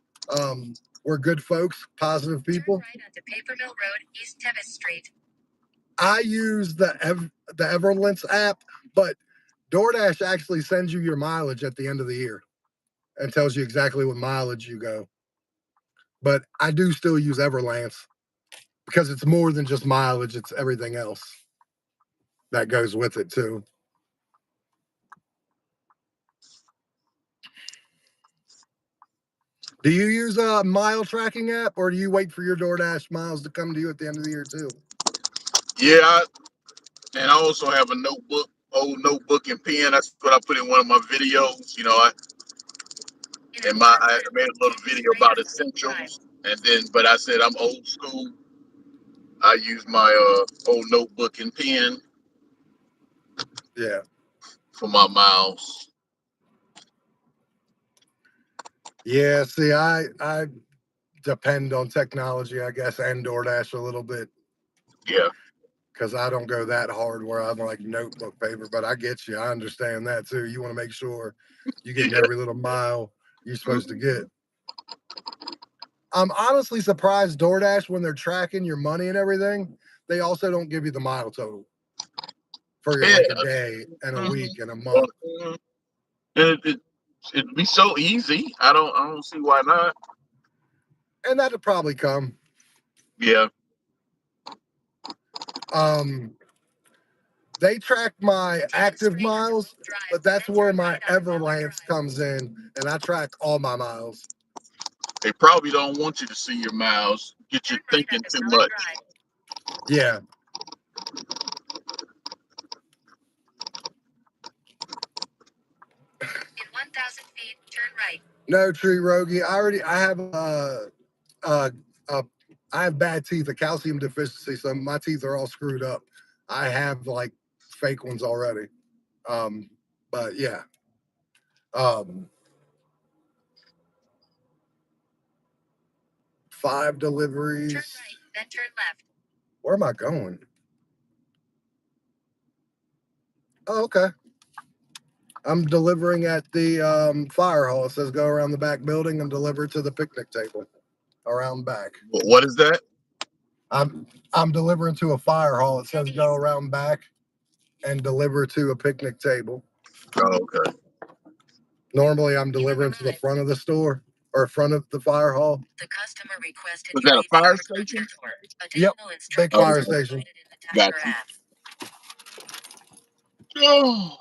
We're good folks, positive people. Turn right onto Papermill Road, East Tevis Street. I use the Everlinks app, but DoorDash actually sends you your mileage at the end of the year and tells you exactly what mileage you go. But I do still use Everlance because it's more than just mileage, it's everything else that goes with it too. Do you use a mile tracking app or do you wait for your DoorDash miles to come to you at the end of the year too? Yeah, and I also have a notebook, old notebook and pen. That's what I put in one of my videos. I made a little video about essentials, and then but I said I'm old school. I use my old notebook and pen. Yeah. For my miles. Yeah, see, I depend on technology, I guess, and DoorDash a little bit. Yeah. Because I don't go that hard where I'm like notebook paper, but I get you. I understand that too. You want to make sure you're getting every little mile you're supposed to get. I'm honestly surprised DoorDash, when they're tracking your money and everything, they also don't give you the mile total for your, like a day and a week and a month. It'd be so easy. I don't see why not. And that'll probably come. Yeah. They track my active miles, but that's where my Everlance comes in, and I track all my miles. They probably don't want you to see your miles. Get you thinking too much. Yeah. In 1,000 feet, turn right. No, Tree Rogie. I have bad teeth, a calcium deficiency, so my teeth are all screwed up. I have like fake ones already. But yeah. 5 deliveries. Turn right, then turn left. Where am I going? Oh, okay. I'm delivering at the fire hall. It says go around the back building and deliver to the picnic table around back. What is that? I'm delivering to a fire hall. It says go around back and deliver to a picnic table. Oh, okay. Normally I'm delivering to the front of the store or front of the fire hall. The customer requested Was that a fire station? Yep, big fire station. Gotcha. Oh.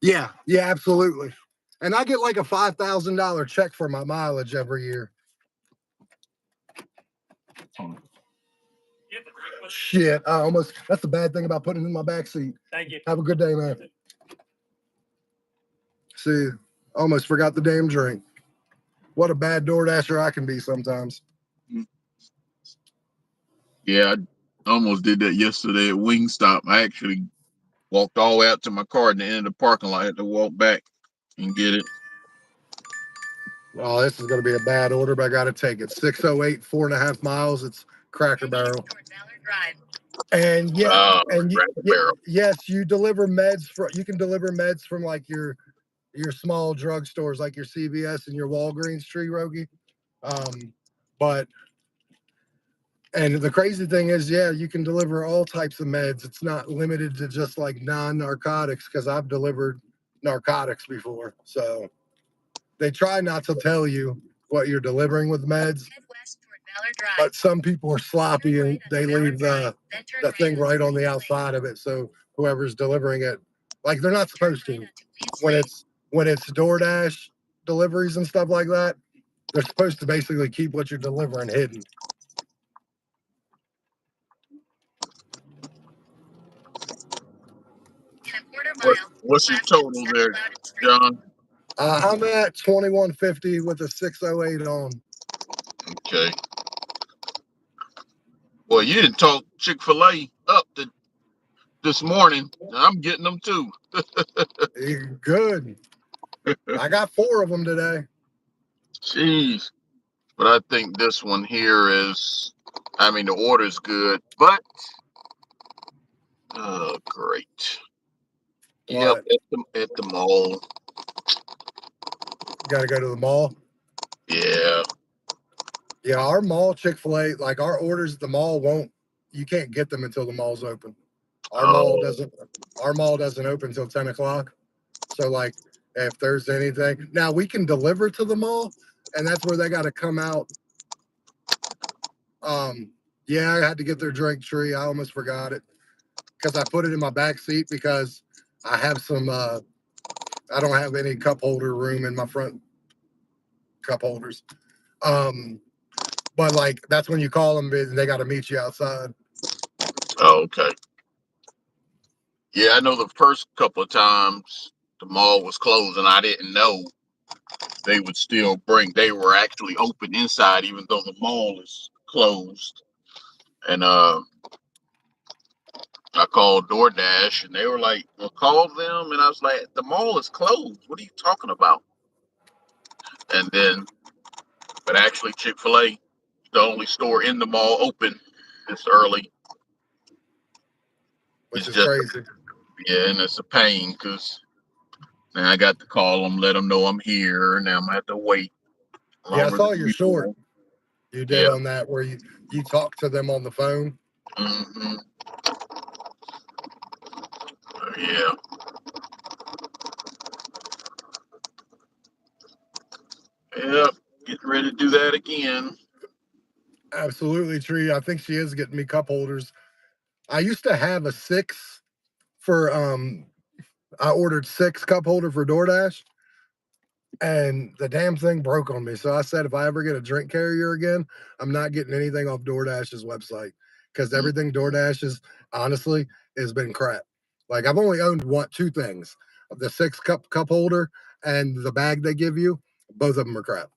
Yeah, absolutely. And I get like a $5,000 check for my mileage every year. Shit, that's the bad thing about putting it in my back seat. Thank you. Have a good day, man. See, almost forgot the damn drink. What a bad DoorDasher I can be sometimes. Yeah, I almost did that yesterday at Wingstop. I actually walked all the way out to my car at the end of the parking lot. I had to walk back and get it. Oh, this is going to be a bad order, but I got to take it. 608, 4.5 miles. It's Cracker Barrel. And Cracker Barrel. yes, you deliver meds you can deliver meds from like your small drugstores, like your CVS and your Walgreens, Tree Rogie. But and the crazy thing is, yeah, you can deliver all types of meds. It's not limited to just like non-narcotics, because I've delivered narcotics before. So they try not to tell you what you're delivering with meds. But some people are sloppy and they leave the thing right on the outside of it. So whoever's delivering it, like they're not supposed to. When it's DoorDash deliveries and stuff like that, they're supposed to basically keep what you're delivering hidden. What's your total there, John? I'm at 2150 with a 608 on. Okay. Well, you didn't talk Chick-fil-A up this morning. I'm getting them too. Good. I got 4 of them today. Jeez. But I think this one here is, the order's good, but oh, great. Yep, What? at the mall. Got to go to the mall. Yeah. Yeah, our mall Chick-fil-A, like our orders at the mall you can't get them until the mall's open. Our mall doesn't open until 10 o'clock. So like if there's anything, now we can deliver to the mall, and that's where they got to come out. Yeah, I had to get their drink tree. I almost forgot it because I put it in my back seat because I have some, I don't have any cup holder room in my front cup holders. But like that's when you call them, they got to meet you outside. Oh, okay. Yeah, I know the first couple of times the mall was closed and I didn't know they would still they were actually open inside even though the mall is closed. And I called DoorDash and they were like, well, call them. And I was like, the mall is closed. What are you talking about? And then, but actually Chick-fil-A, the only store in the mall open this early. Which It's is just, crazy. yeah, and it's a pain because now I got to call them, let them know I'm here. Now I'm going to have to wait Yeah, I longer saw than your short usual. you did Yeah. on that where you talk to them on the phone. Mm-hmm. Yeah. Yeah. Getting ready to do that again. Absolutely, Tree. I think she is getting me cup holders. I used to have a 6 for I ordered 6 cup holder for DoorDash, and the damn thing broke on me. So I said if I ever get a drink carrier again, I'm not getting anything off DoorDash's website because everything DoorDash is honestly has been crap. Like I've only owned 2 things: the 6 cup holder and the bag they give you. Both of them are crap.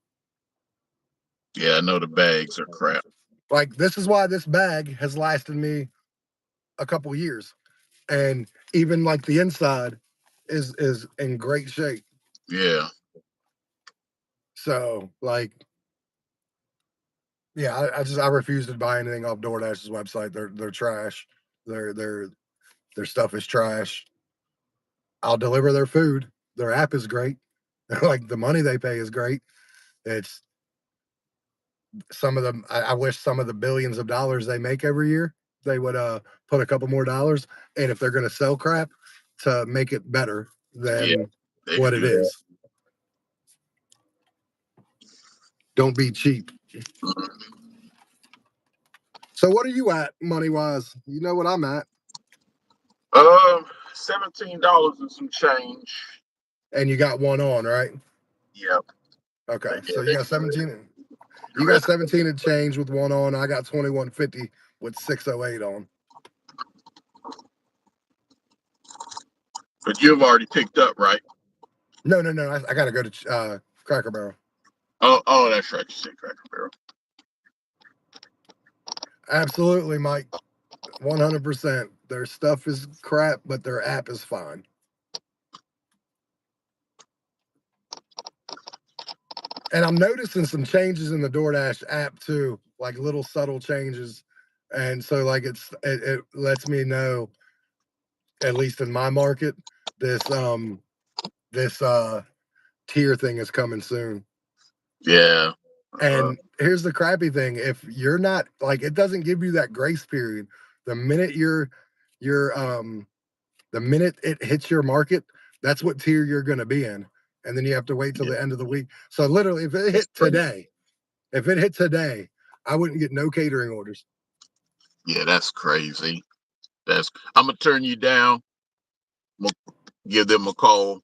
Yeah, I know the bags are crap. Like this is why this bag has lasted me a couple years, and even like the inside is in great shape. Yeah. So like, yeah, I refuse to buy anything off DoorDash's website. They're trash. Their stuff is trash. I'll deliver their food. Their app is great. Like the money they pay is great. It's some of them. I wish some of the billions of dollars they make every year they would put a couple more dollars, and if they're going to sell crap, to make it better Yeah. than They what could it do that. is. Don't be cheap. So what are you at money wise? You know what I'm at. $17 and some change. And you got one on, right? Yep. Okay, Yeah, so you got 17. the You got rest, 17 and change with one on. I got 2150 with 608 on. but you've already picked up, right? No. I got to go to Cracker Barrel. Oh, that's right. You said Cracker Barrel. Absolutely, Mike. 100%. Their stuff is crap, but their app is fine. And I'm noticing some changes in the DoorDash app too, like little subtle changes. And so like it lets me know, at least in my market, this tier thing is coming soon. Yeah. And here's the crappy thing. If you're not like, it doesn't give you that grace period. The minute you're the minute it hits your market, that's what tier you're gonna be in. And then you have to wait till Yeah, the end of the week. So literally that's crazy. if it hit today, I wouldn't get no catering orders. Yeah, that's crazy. I'm gonna turn you down. I'm gonna give them a call.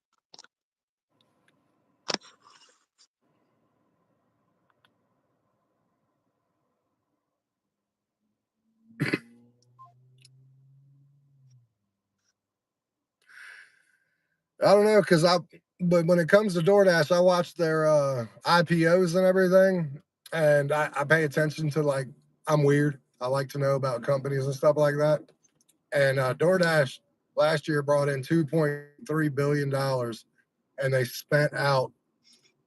I don't know, but when it comes to DoorDash, I watch their IPOs and everything, and I pay attention to, like, I'm weird. I like to know about companies and stuff like that. And DoorDash last year brought in $2.3 billion, and they spent out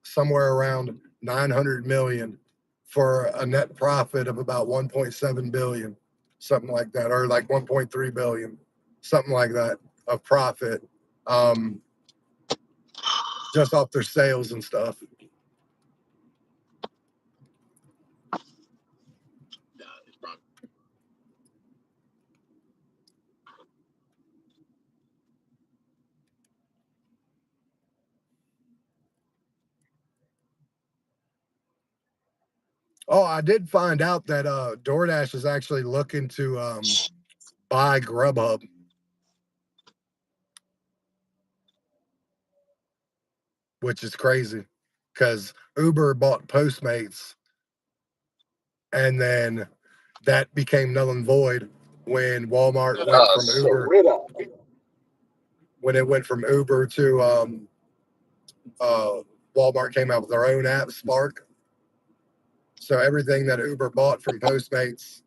somewhere around 900 million for a net profit of about 1.7 billion, something like that, or like 1.3 billion, something like that of profit. Um, just off their sales and stuff. Oh, I did find out that DoorDash is actually looking to buy Grubhub, which is crazy because Uber bought Postmates, and then that became null and void when Walmart went from Uber when it went from Uber to uh, Walmart came out with their own app, Spark. So everything that Uber bought from Postmates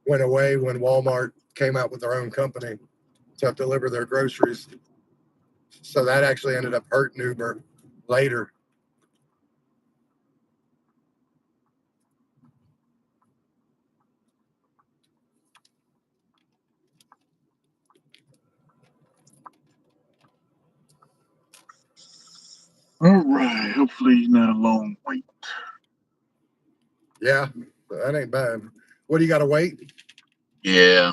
went away when Walmart came out with their own company to deliver their groceries. So that actually ended up hurting Uber later. All right. Hopefully, it's not a long wait. Yeah, that ain't bad. What do you got to wait Yeah,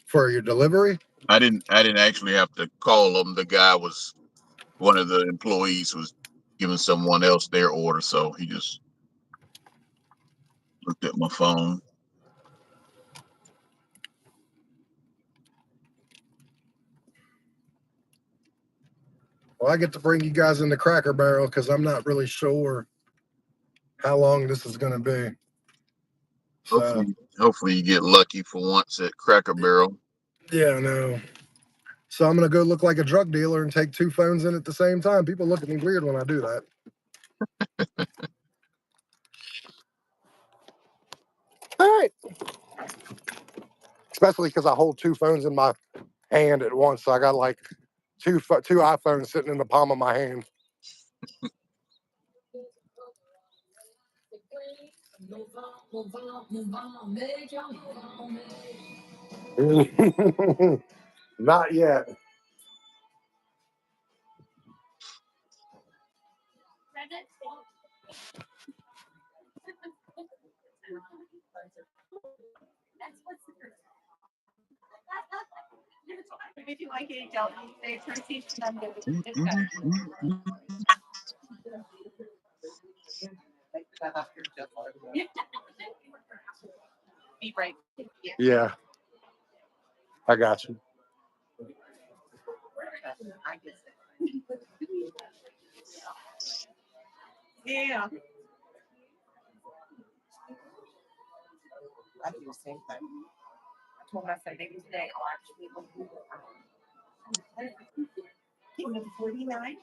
for your delivery? I didn't actually have to call them. The guy was one of the employees was giving someone else their order, so he just looked at my phone. Well, I get to bring you guys in the Cracker Barrel because I'm not really sure how long this is going to be. So, Hopefully, you get lucky for once at Cracker Barrel. yeah, I know. So I'm going to go look like a drug dealer and take two phones in at the same time. People look at me weird when I do that. All right. Especially because I hold two phones in my hand at once. So I got like two iPhones sitting in the palm of my hand. Not yet. Yeah, I got you. Yeah. I do the same thing. I told myself maybe today I'll actually keep it 49.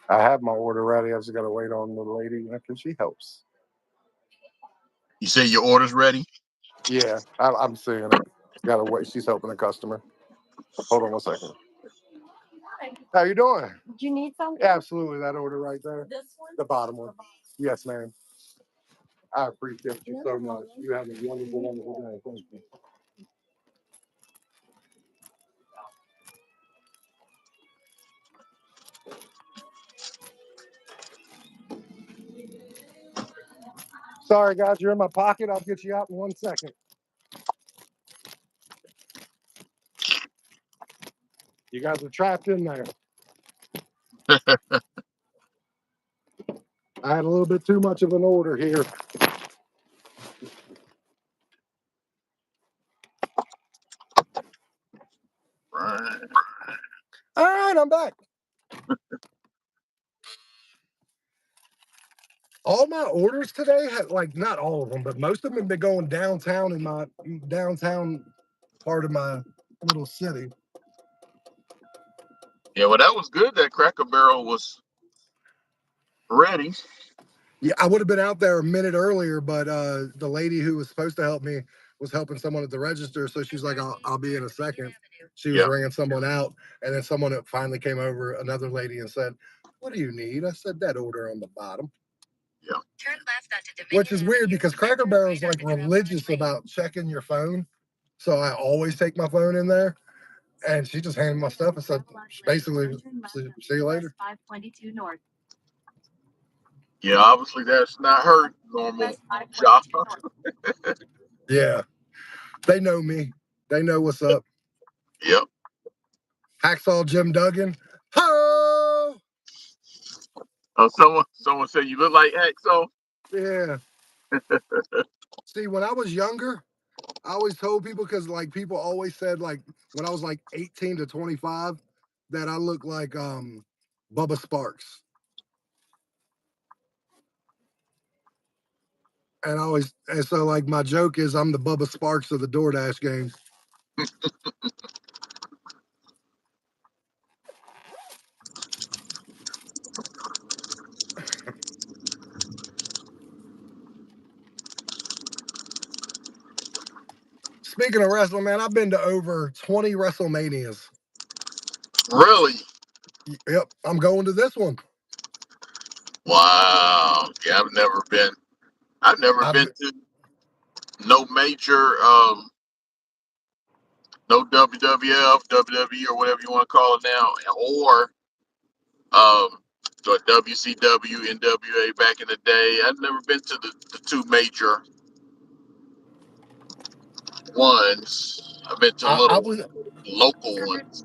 I have my order ready. I just got to wait on the lady after she helps. You say your order's ready? Yeah, I'm seeing it. Got to wait. She's helping a customer. Hold on one second. How you doing? Do you need some? Yeah, absolutely. That order right there. This one? The bottom one. Yes, ma'am. I appreciate you so much. You have a wonderful, wonderful day. Thank you. Sorry, guys. You're in my pocket. I'll get you out in 1 second. You guys are trapped in there. I had a little bit too much of an order here. Right. All right, I'm back. All my orders today had, like, not all of them, but most of them have been going downtown in my downtown part of my little city. Yeah, well, that was good. That Cracker Barrel was ready. Yeah, I would have been out there a minute earlier, but the lady who was supposed to help me was helping someone at the register, so she's like, "I'll be in a second." She was Yeah. ringing someone out, and then someone finally came over, another lady, and said, "What do you need?" I said, "That order on the bottom." Yeah. Turn left onto Dominion Which is weird Avenue, because then Cracker turn Barrel is right like onto Travelers religious Lane. about checking your phone, so I always take my phone in there. And she just handed my stuff and said, basically, see you later. 522 North. Yeah, obviously that's not her normal job. Yeah, they know me. They know what's up. Yep. Hacksaw Jim Duggan. Ho! Someone said you look like Hacksaw. Yeah. See, when I was younger, I always told people because like people always said like when I was like 18 to 25 that I look like Bubba Sparks. And so like my joke is I'm the Bubba Sparks of the DoorDash game. Speaking of wrestling, man, I've been to over 20 WrestleManias. Really? Yep, I'm going to this one. Wow. Yeah, I've never been. I've never I've been to no major, no WWF, WWE, or whatever you want to call it now, or the WCW, NWA back in the day. I've never been to the two major ones. I've been to I little was local ones.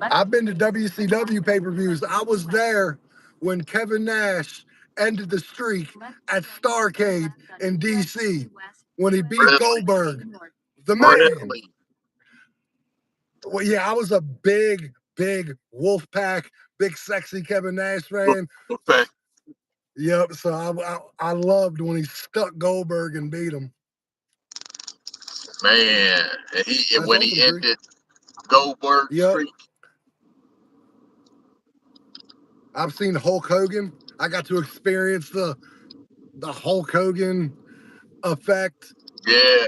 I've been to WCW pay-per-views. I was there when Kevin Nash ended the streak at Starrcade in DC when he beat Really? Goldberg, the man. Really? Well, yeah, I was a big Wolfpack, big sexy Kevin Nash fan. Okay. Yep. So I loved when he stuck Goldberg and beat him. Man, and That's when awesome, he Tree. ended Goldberg's Yep. streak. I've seen Hulk Hogan. I got to experience the Hulk Hogan effect. Yeah.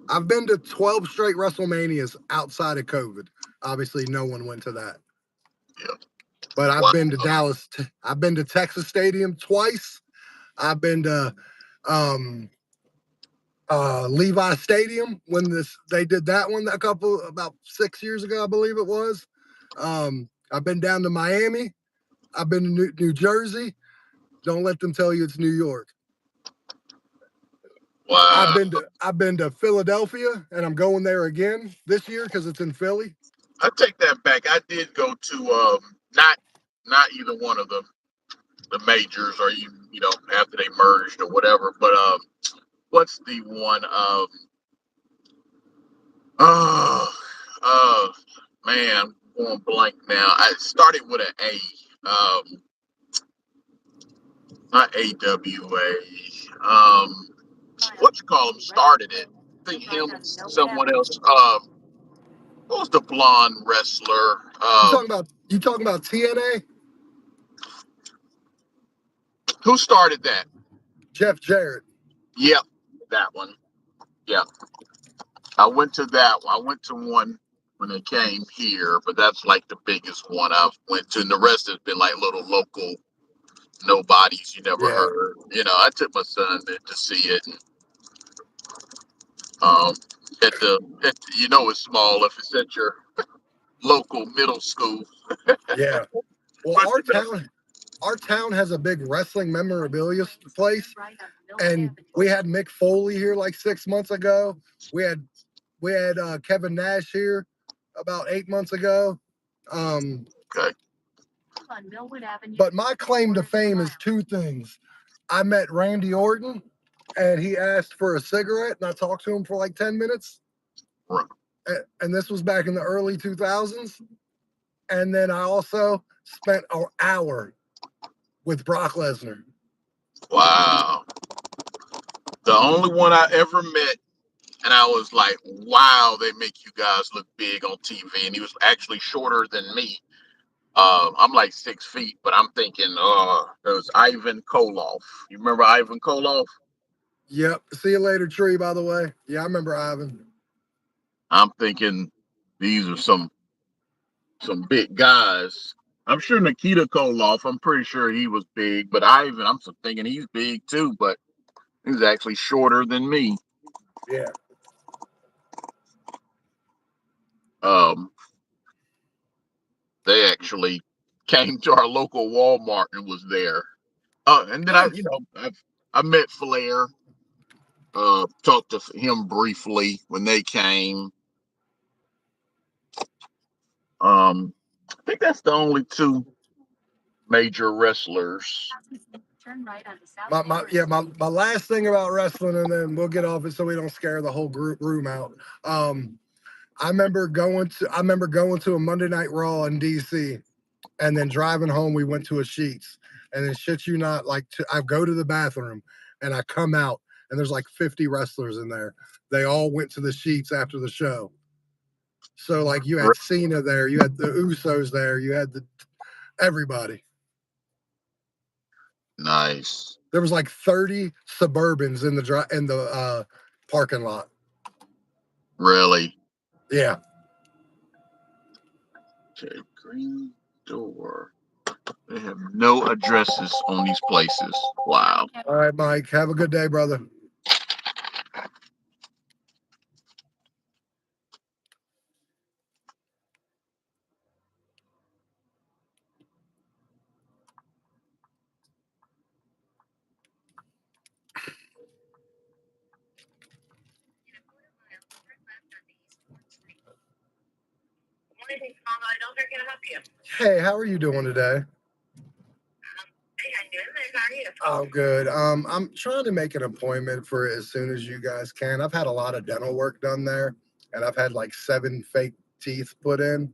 I've been to 12 straight WrestleManias outside of COVID. Obviously, no one went to that. Yeah. But I've Wow. been to Dallas. I've been to Texas Stadium twice. I've been to Levi Stadium when they did that one about 6 years ago, I believe it was. I've been down to Miami. I've been to New Jersey. Don't let them tell you it's New York. Wow. I've been to Philadelphia, and I'm going there again this year because it's in Philly. I take that back. I did go to not either one of the majors or you know after they merged or whatever. But what's the one Oh, uh, man, going blank now. I started with an A. Not AWA. What you call him started it. I think him and someone else. What was the blonde wrestler? You talking about TNA? Who started that? Jeff Jarrett. Yep, that one. Yeah, I went to that one. I went to one when they came here, but that's like the biggest one I've went to, and the rest has been like little local nobodies you never Yeah. heard. I took my son there to see it. And, um, it's small if it's at your local middle school. Yeah. Well, But our town has a big wrestling memorabilia place, and we had Mick Foley here like 6 months ago. We had Kevin Nash here about 8 months ago. okay, But my claim to fame is two things. I met Randy Orton, and he asked for a cigarette, and I talked to him for like 10 minutes. right. And this was back in the early 2000s. And then I also spent an hour with Brock Lesnar. Wow. The only one I ever met, and I was like, wow, they make you guys look big on TV. And he was actually shorter than me. I'm like 6 feet, but I'm thinking, it was Ivan Koloff. You remember Ivan Koloff? Yep. See you later, Tree, by the way. Yeah, I remember Ivan. I'm thinking these are some big guys. I'm sure Nikita Koloff, I'm pretty sure he was big, but Ivan, I'm thinking he's big too, but he's actually shorter than me. Yeah. They actually came to our local Walmart and was there. And then Nice. I met Flair. Talked to him briefly when they came. I think that's the only two major wrestlers. My last thing about wrestling, and then we'll get off it so we don't scare the whole group room out. I remember going to a Monday Night Raw in DC, and then driving home we went to a Sheets, and then shit you not, I go to the bathroom and I come out and there's like 50 wrestlers in there. They all went to the Sheets after the show. So like you had Cena there, you had the Usos there, you had everybody. Nice. There was like 30 Suburbans in the parking lot. Really? Yeah. Okay, Green Door. They have no addresses on these places. Wow. All right, Mike. Have a good day, brother. Hey, how are you doing today? Oh, good. I'm trying to make an appointment for as soon as you guys can. I've had a lot of dental work done there, and I've had like 7 fake teeth put in.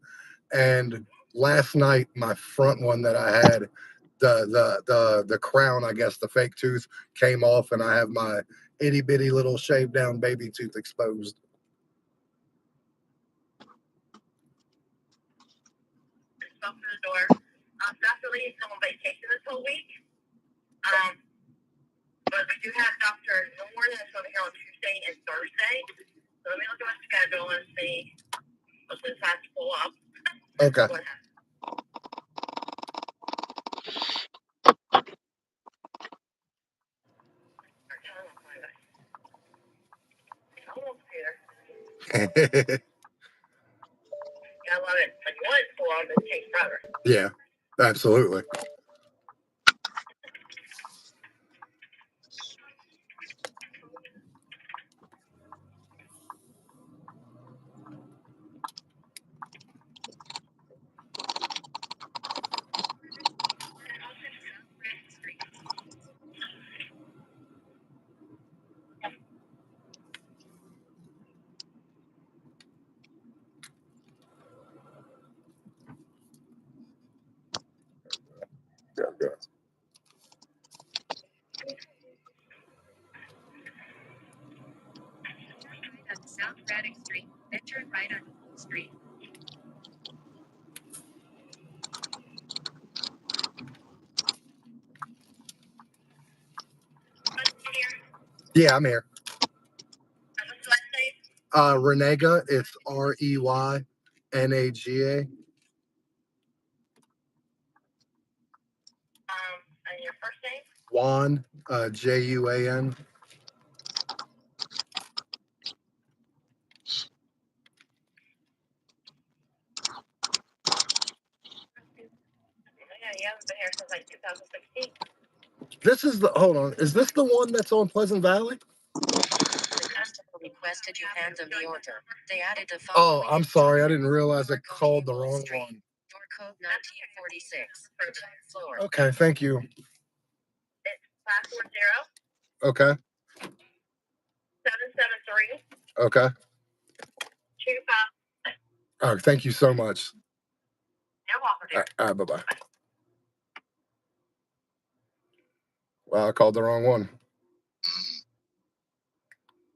And last night, my front one that I had, the crown, I guess, the fake tooth came off, and I have my itty bitty little shaved down baby tooth exposed. Open the door. Dr. Lee is on vacation this whole week. But we do have Dr. Norton that's going to be here on Tuesday and Thursday. So let me look at my schedule and see what this has to pull up. Okay. I love it. Like, you want it to pull on, but it takes forever. Yeah, absolutely. Okay. On South Braddock Street, then turn right on Street. Yeah, I'm here. What's the last name? Renega. It's Reynaga. And your first name? Juan. Juan. Yeah, you haven't been here since like 2016. This is the hold on. Is this the one that's on Pleasant Valley? The customer requested you hand them the order. They added the Oh, following. I'm sorry. I didn't realize I called the wrong one. Door code 1946. Floor. Okay, thank you. It's 540 Okay. 773 Okay. 25. Oh, thank you so much. You're welcome, dear. All right, bye-bye. Wow, I called the wrong one.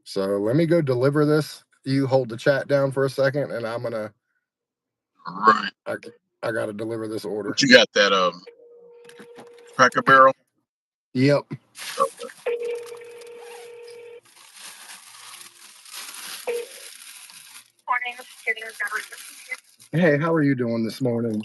So let me go deliver this. You hold the chat down for a second, and I'm gonna. Right. I gotta deliver this order. But you got that Cracker Barrel? Yep. Okay. Hey, how are you doing this morning?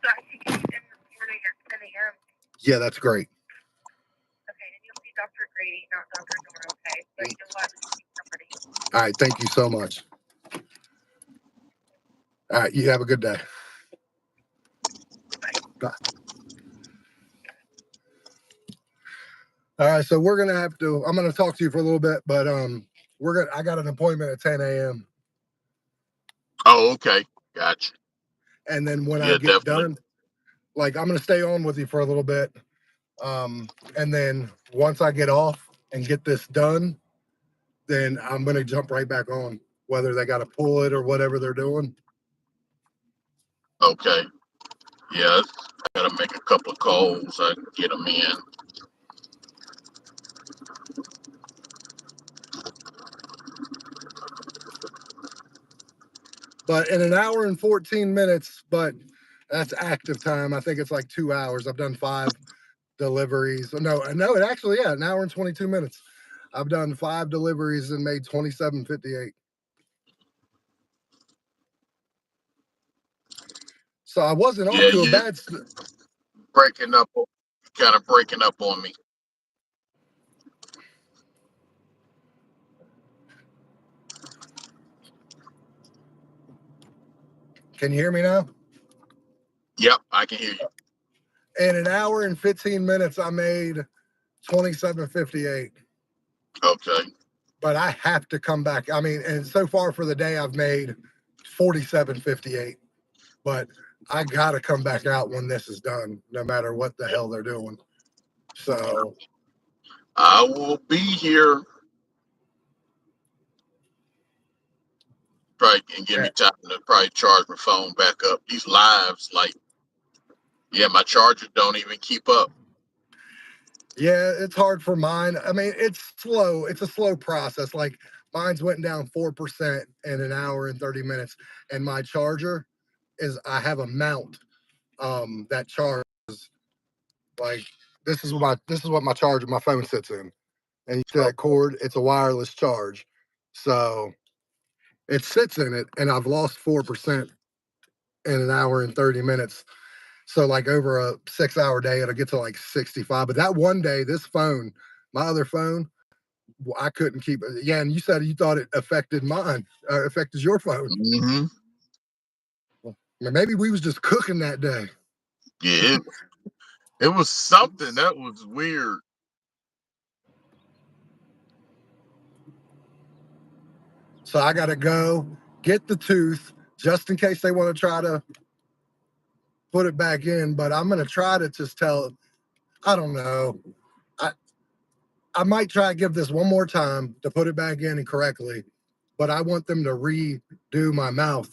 So I think you can order your 10 a.m. Yeah, that's great. Okay, and you'll see Dr. Grady, not Dr. Nora, okay? But you'll want to see somebody. All right, thank you so much. All right, you have a good day. Bye. All right, so we're gonna have to. I'm gonna talk to you for a little bit, but I got an appointment at 10 a.m. Oh, okay. Gotcha. And then when I Yeah, get definitely. done, like I'm gonna stay on with you for a little bit. And then once I get off and get this done, then I'm gonna jump right back on, whether they gotta pull it or whatever they're doing. Okay. Yeah, I gotta make a couple of calls. I can get them in. But in an hour and 14 minutes, but that's active time. I think it's like 2 hours. I've done 5 deliveries. No, it actually, yeah, an hour and 22 minutes. I've done 5 deliveries and made 27.58. So I wasn't off Yeah, to a you bad. breaking up, kind of breaking up on me. Can you hear me now? Yep, I can hear you. In an hour and 15 minutes, I made 27.58. Okay. But I have to come back. I mean, and so far for the day, I've made 47.58. But I got to come back out when this is done, no matter what the hell they're doing. So I will be here. Probably can give yeah, me time to probably charge my phone back up. These lives, like, yeah, my charger don't even keep up. yeah, it's hard for mine. I mean, it's slow. It's a slow process. Like mine's went down 4% in an hour and 30 minutes. And my charger is I have a mount that charges like this is what my charger, my phone sits in. And you see Oh, that cord, it's a wireless charge. So it sits in it, and I've lost 4% in an hour and 30 minutes. So like over a 6-hour day, it'll get to like 65. But that one day, this phone, my other phone, I couldn't keep it. Yeah, and you said you thought it affected mine, affected your phone. mm-hmm. Maybe we was just cooking that day. Yeah, it was something that was weird. So I got to go get the tooth just in case they want to try to put it back in. But I'm going to try to just tell, I don't know. I, I might try to give this one more time to put it back in and correctly, but I want them to redo my mouth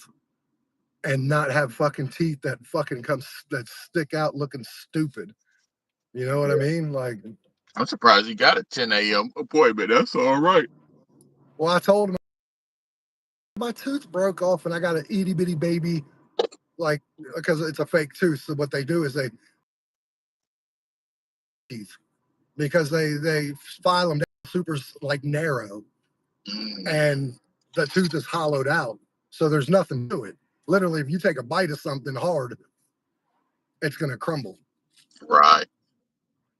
and not have fucking teeth that fucking that stick out looking stupid. You know what I Yeah. mean? Like, I'm surprised you got a 10 a.m. appointment. That's all right. well, I told him my tooth broke off and I got an itty bitty baby, like, because it's a fake tooth. So what they do is they teeth because they file them down super like narrow Mm, and the tooth is hollowed out. So there's nothing to it. Literally, if you take a bite of something hard, it's going to crumble. right.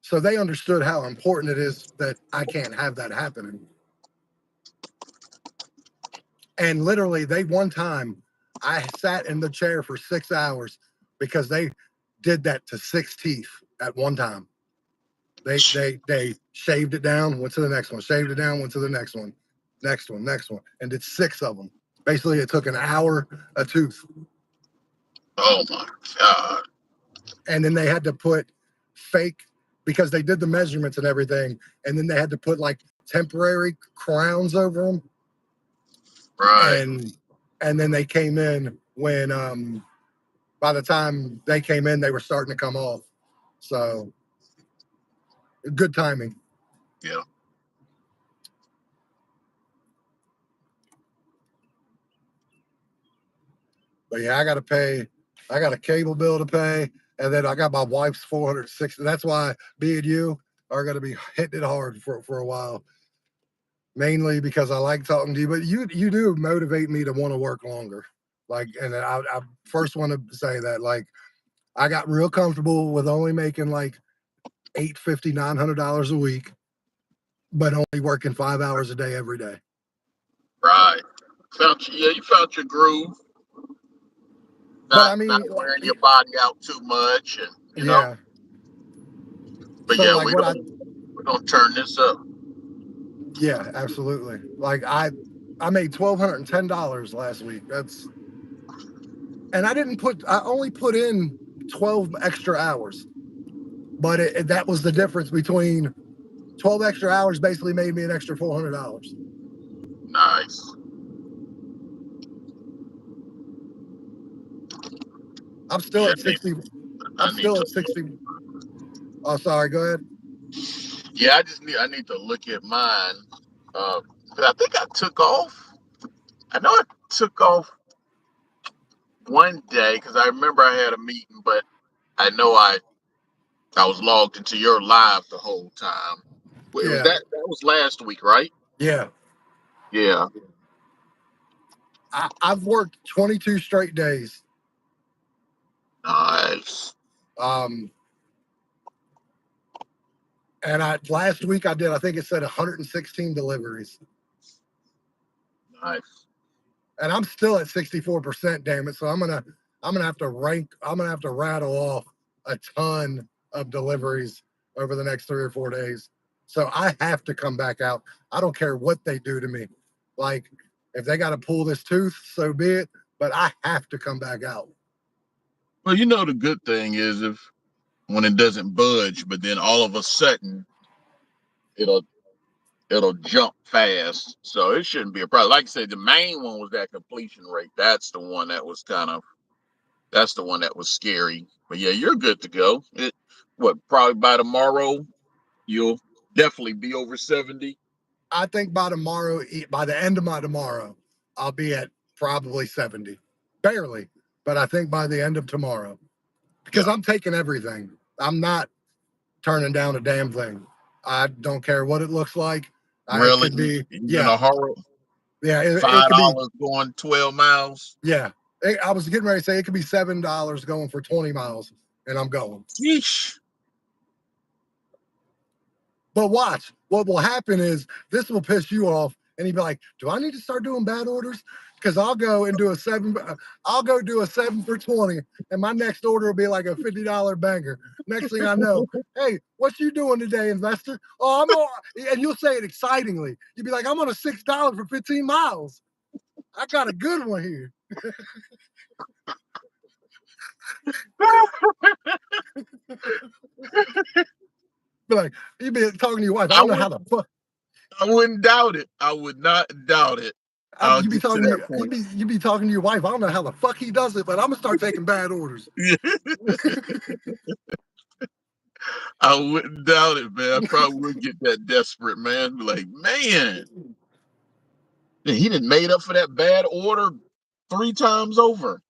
So they understood how important it is that I can't have that happening. And literally, they one time I sat in the chair for 6 hours because they did that to 6 teeth at one time. They shaved it down, went to the next one, shaved it down, went to the next one, next one, and did 6 of them. Basically, it took an hour a tooth. Oh my God. And then they had to put fake because they did the measurements and everything, and then they had to put like temporary crowns over them, Right. and then they came in when by the time they came in, they were starting to come off. So good timing. Yeah. But yeah, I got to pay. I got a cable bill to pay, and then I got my wife's 460. That's why me and you are going to be hitting it hard for a while. Mainly because I like talking to you, but you do motivate me to want to work longer. Like, and I first want to say that like I got real comfortable with only making like $850, $900 a week, but only working 5 hours a day every day. Right. You found your groove. But I Not mean, wearing your body out too much, and yeah. But So yeah, like what I we're gonna turn this up. yeah, absolutely. Like I made $1,210 last week. And I only put in 12 extra hours, but that was the difference between 12 extra hours basically made me an extra $400. Nice. I'm still Yeah, at 60. I'm I need still to. at 60. Oh, sorry. Go ahead. Yeah, I need to look at mine. 'Cause I think I took off. I know I took off one day because I remember I had a meeting, but I know I was logged into your live the whole time. Wait, was Yeah. that was last week, right? Yeah. Yeah. I've worked 22 straight days. Nice. Um, and last week I did, I think it said 116 deliveries. Nice. And I'm still at 64%, damn it. So I'm going to I'm gonna have to rattle off a ton of deliveries over the next 3 or 4 days. So I have to come back out. I don't care what they do to me. Like if they got to pull this tooth, so be it. But I have to come back out. Well, you know the good thing is if when it doesn't budge, but then all of a sudden it'll it'll jump fast. So it shouldn't be a problem. Like I said, the main one was that completion rate. That's the one that was scary. But yeah, you're good to go. Probably by tomorrow you'll definitely be over 70. I think by tomorrow, by the end of my tomorrow, I'll be at probably 70, barely. But I think by the end of tomorrow, because Yeah. I'm taking everything. I'm not turning down a damn thing. I don't care what it looks like. It Really? could be, Even yeah, a horror yeah. It five could be, dollars going 12 miles. yeah. I was getting ready to say it could be $7 going for 20 miles, and I'm going. Sheesh. But watch, what will happen is this will piss you off, and you'll be like, "Do I need to start doing bad orders? Because I'll go and do a seven. I'll go do a 7 for 20, and my next order will be like a $50 banger. Next thing I know, hey, what you doing today, investor? Oh, I'm on, and you'll say it excitingly. You'll be like, I'm on a $6 for 15 miles. I got a good one here. Be like, you be talking to your wife. I I don't know would how the fuck. I wouldn't doubt it. I would not doubt it. I'll You be get to talking that to point. you be talking to your wife. I don't know how the fuck he does it, but I'm gonna start taking bad orders. I wouldn't doubt it, man. I probably would get that desperate, man. Be like, man, he done made up for that bad order 3 times over.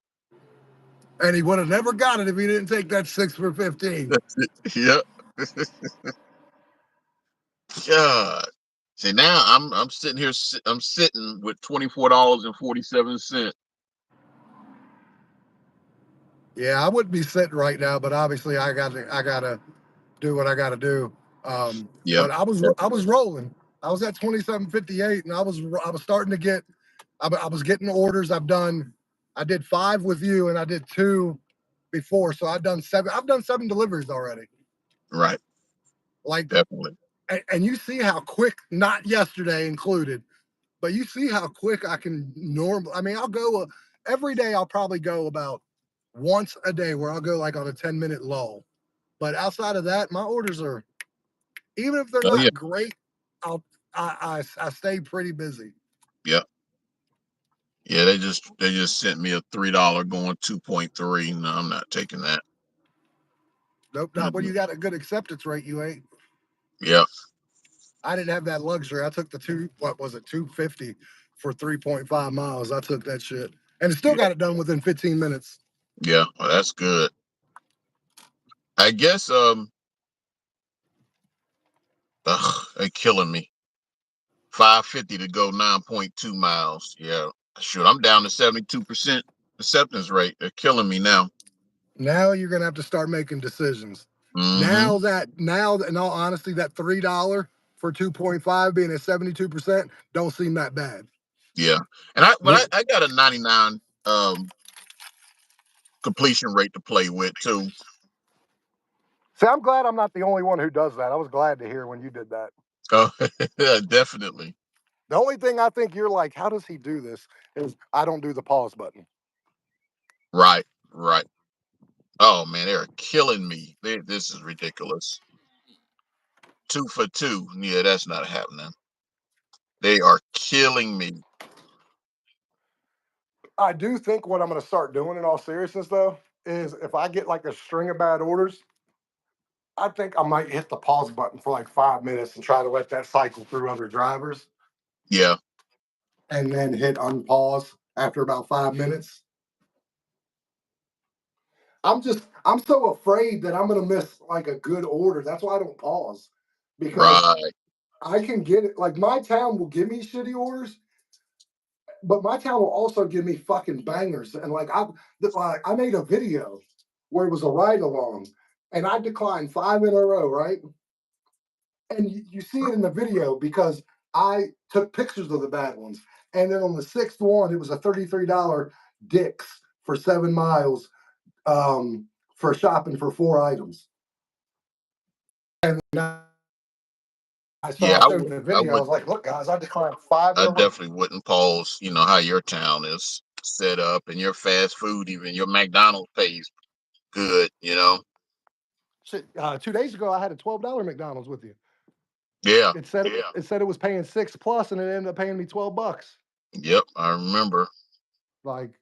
And he would have never got it if he didn't take that 6 for 15. That's it. Yep. God. See now I'm sitting here. I'm sitting with $24.47. Yeah, I wouldn't be sitting right now, but obviously I gotta do what I gotta do. Yeah. But I was rolling. I was at 27.58, and I was starting to get. I was getting orders. I did 5 with you, and I did 2 before, so I've done 7. I've done 7 deliveries already. Right. Like, Definitely. and you see how quick, not yesterday included, but you see how quick I can I mean, I'll go every day. I'll probably go about once a day where I'll go like on a 10-minute lull. But outside of that, my orders are, even if they're Oh yeah. not great, I'll I stay pretty busy. Yep. Yeah. They just sent me a $3 going 2.3. No, I'm not taking that. Nope, not when Mm-mm. you got a good acceptance rate. You ain't. Yep. I didn't have that luxury. I took the what was it, 250 for 3.5 miles. I took that shit, and it still Yeah. got it done within 15 minutes. Yeah. Well, that's good. I guess they're killing me. 550 to go 9.2 miles. Yeah. Shoot, I'm down to 72% acceptance rate. They're killing me now. Now you're gonna have to start making decisions. Mm-hmm. Now, in all honesty, that $3 for 2.5 being at 72% don't seem that bad. Yeah. And I got a 99 completion rate to play with too. See, I'm glad I'm not the only one who does that. I was glad to hear when you did that. Oh, yeah, definitely. The only thing I think you're like, how does he do this? Is I don't do the pause button. Right. Right. Oh man, they're killing me. This is ridiculous. 2 for 2. Yeah, that's not happening. They are killing me. I do think what I'm going to start doing, in all seriousness, though, is if I get like a string of bad orders, I think I might hit the pause button for like 5 minutes and try to let that cycle through other drivers, Yeah. and then hit unpause after about 5 minutes. I'm so afraid that I'm gonna miss like a good order. That's why I don't pause, because Right. I can get it. Like my town will give me shitty orders, but my town will also give me fucking bangers. And I made a video where it was a ride along, and I declined 5 in a row, right? And you see it in the video because I took pictures of the bad ones. And then on the 6th one, it was a $33 Dix for 7 miles for shopping for 4 items. And I Yeah, showed in the video. I was like, look, guys, I declined 5 I in a row. definitely wouldn't pause, how your town is set up and your fast food, even your McDonald's pays good, Shit, 2 days ago, I had a $12 McDonald's with you. Yeah. It said it was paying 6 plus, and it ended up paying me $12. Yep, I remember. Like,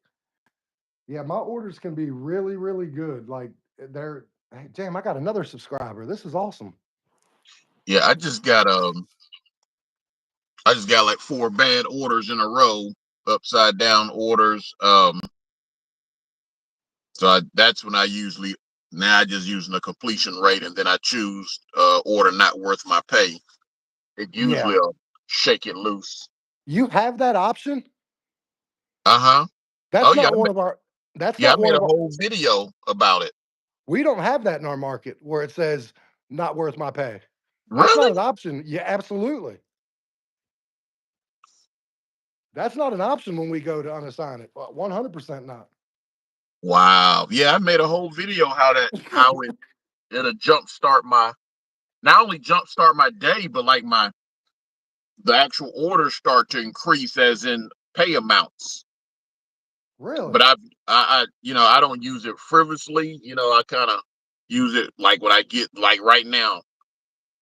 yeah, my orders can be really, really good. Like, they're hey, damn, I got another subscriber. This is awesome. Yeah, I just got like 4 bad orders in a row, upside down orders. So that's when I usually now I just using a completion rate, and then I choose order not worth my pay. It usually shake it loose. You have that option? Uh-huh. That's Oh yeah, not one of our that's I not made one a of our whole video about it. we don't have that in our market where it says not worth my pay. That's not Really? an option. Yeah, absolutely. That's not an option when we go to unassign it. 100% not. Wow. Yeah, I made a whole video how it'll jumpstart not only jumpstart my day, but like the actual orders start to increase as in pay amounts. Really? But I don't use it frivolously. I kind of use it like when I get like right now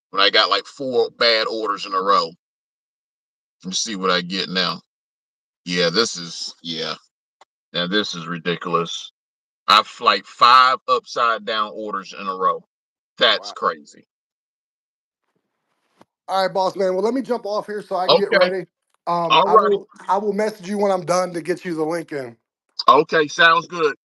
when I got like 4 bad orders in a row. Let me see what I get now. Yeah, now this is ridiculous. I've like 5 upside down orders in a row. That's Wow. crazy. All right, boss man. Well, let me jump off here so I can get Okay. ready. All righty. I will message you when I'm done to get you the link in. Okay, sounds good.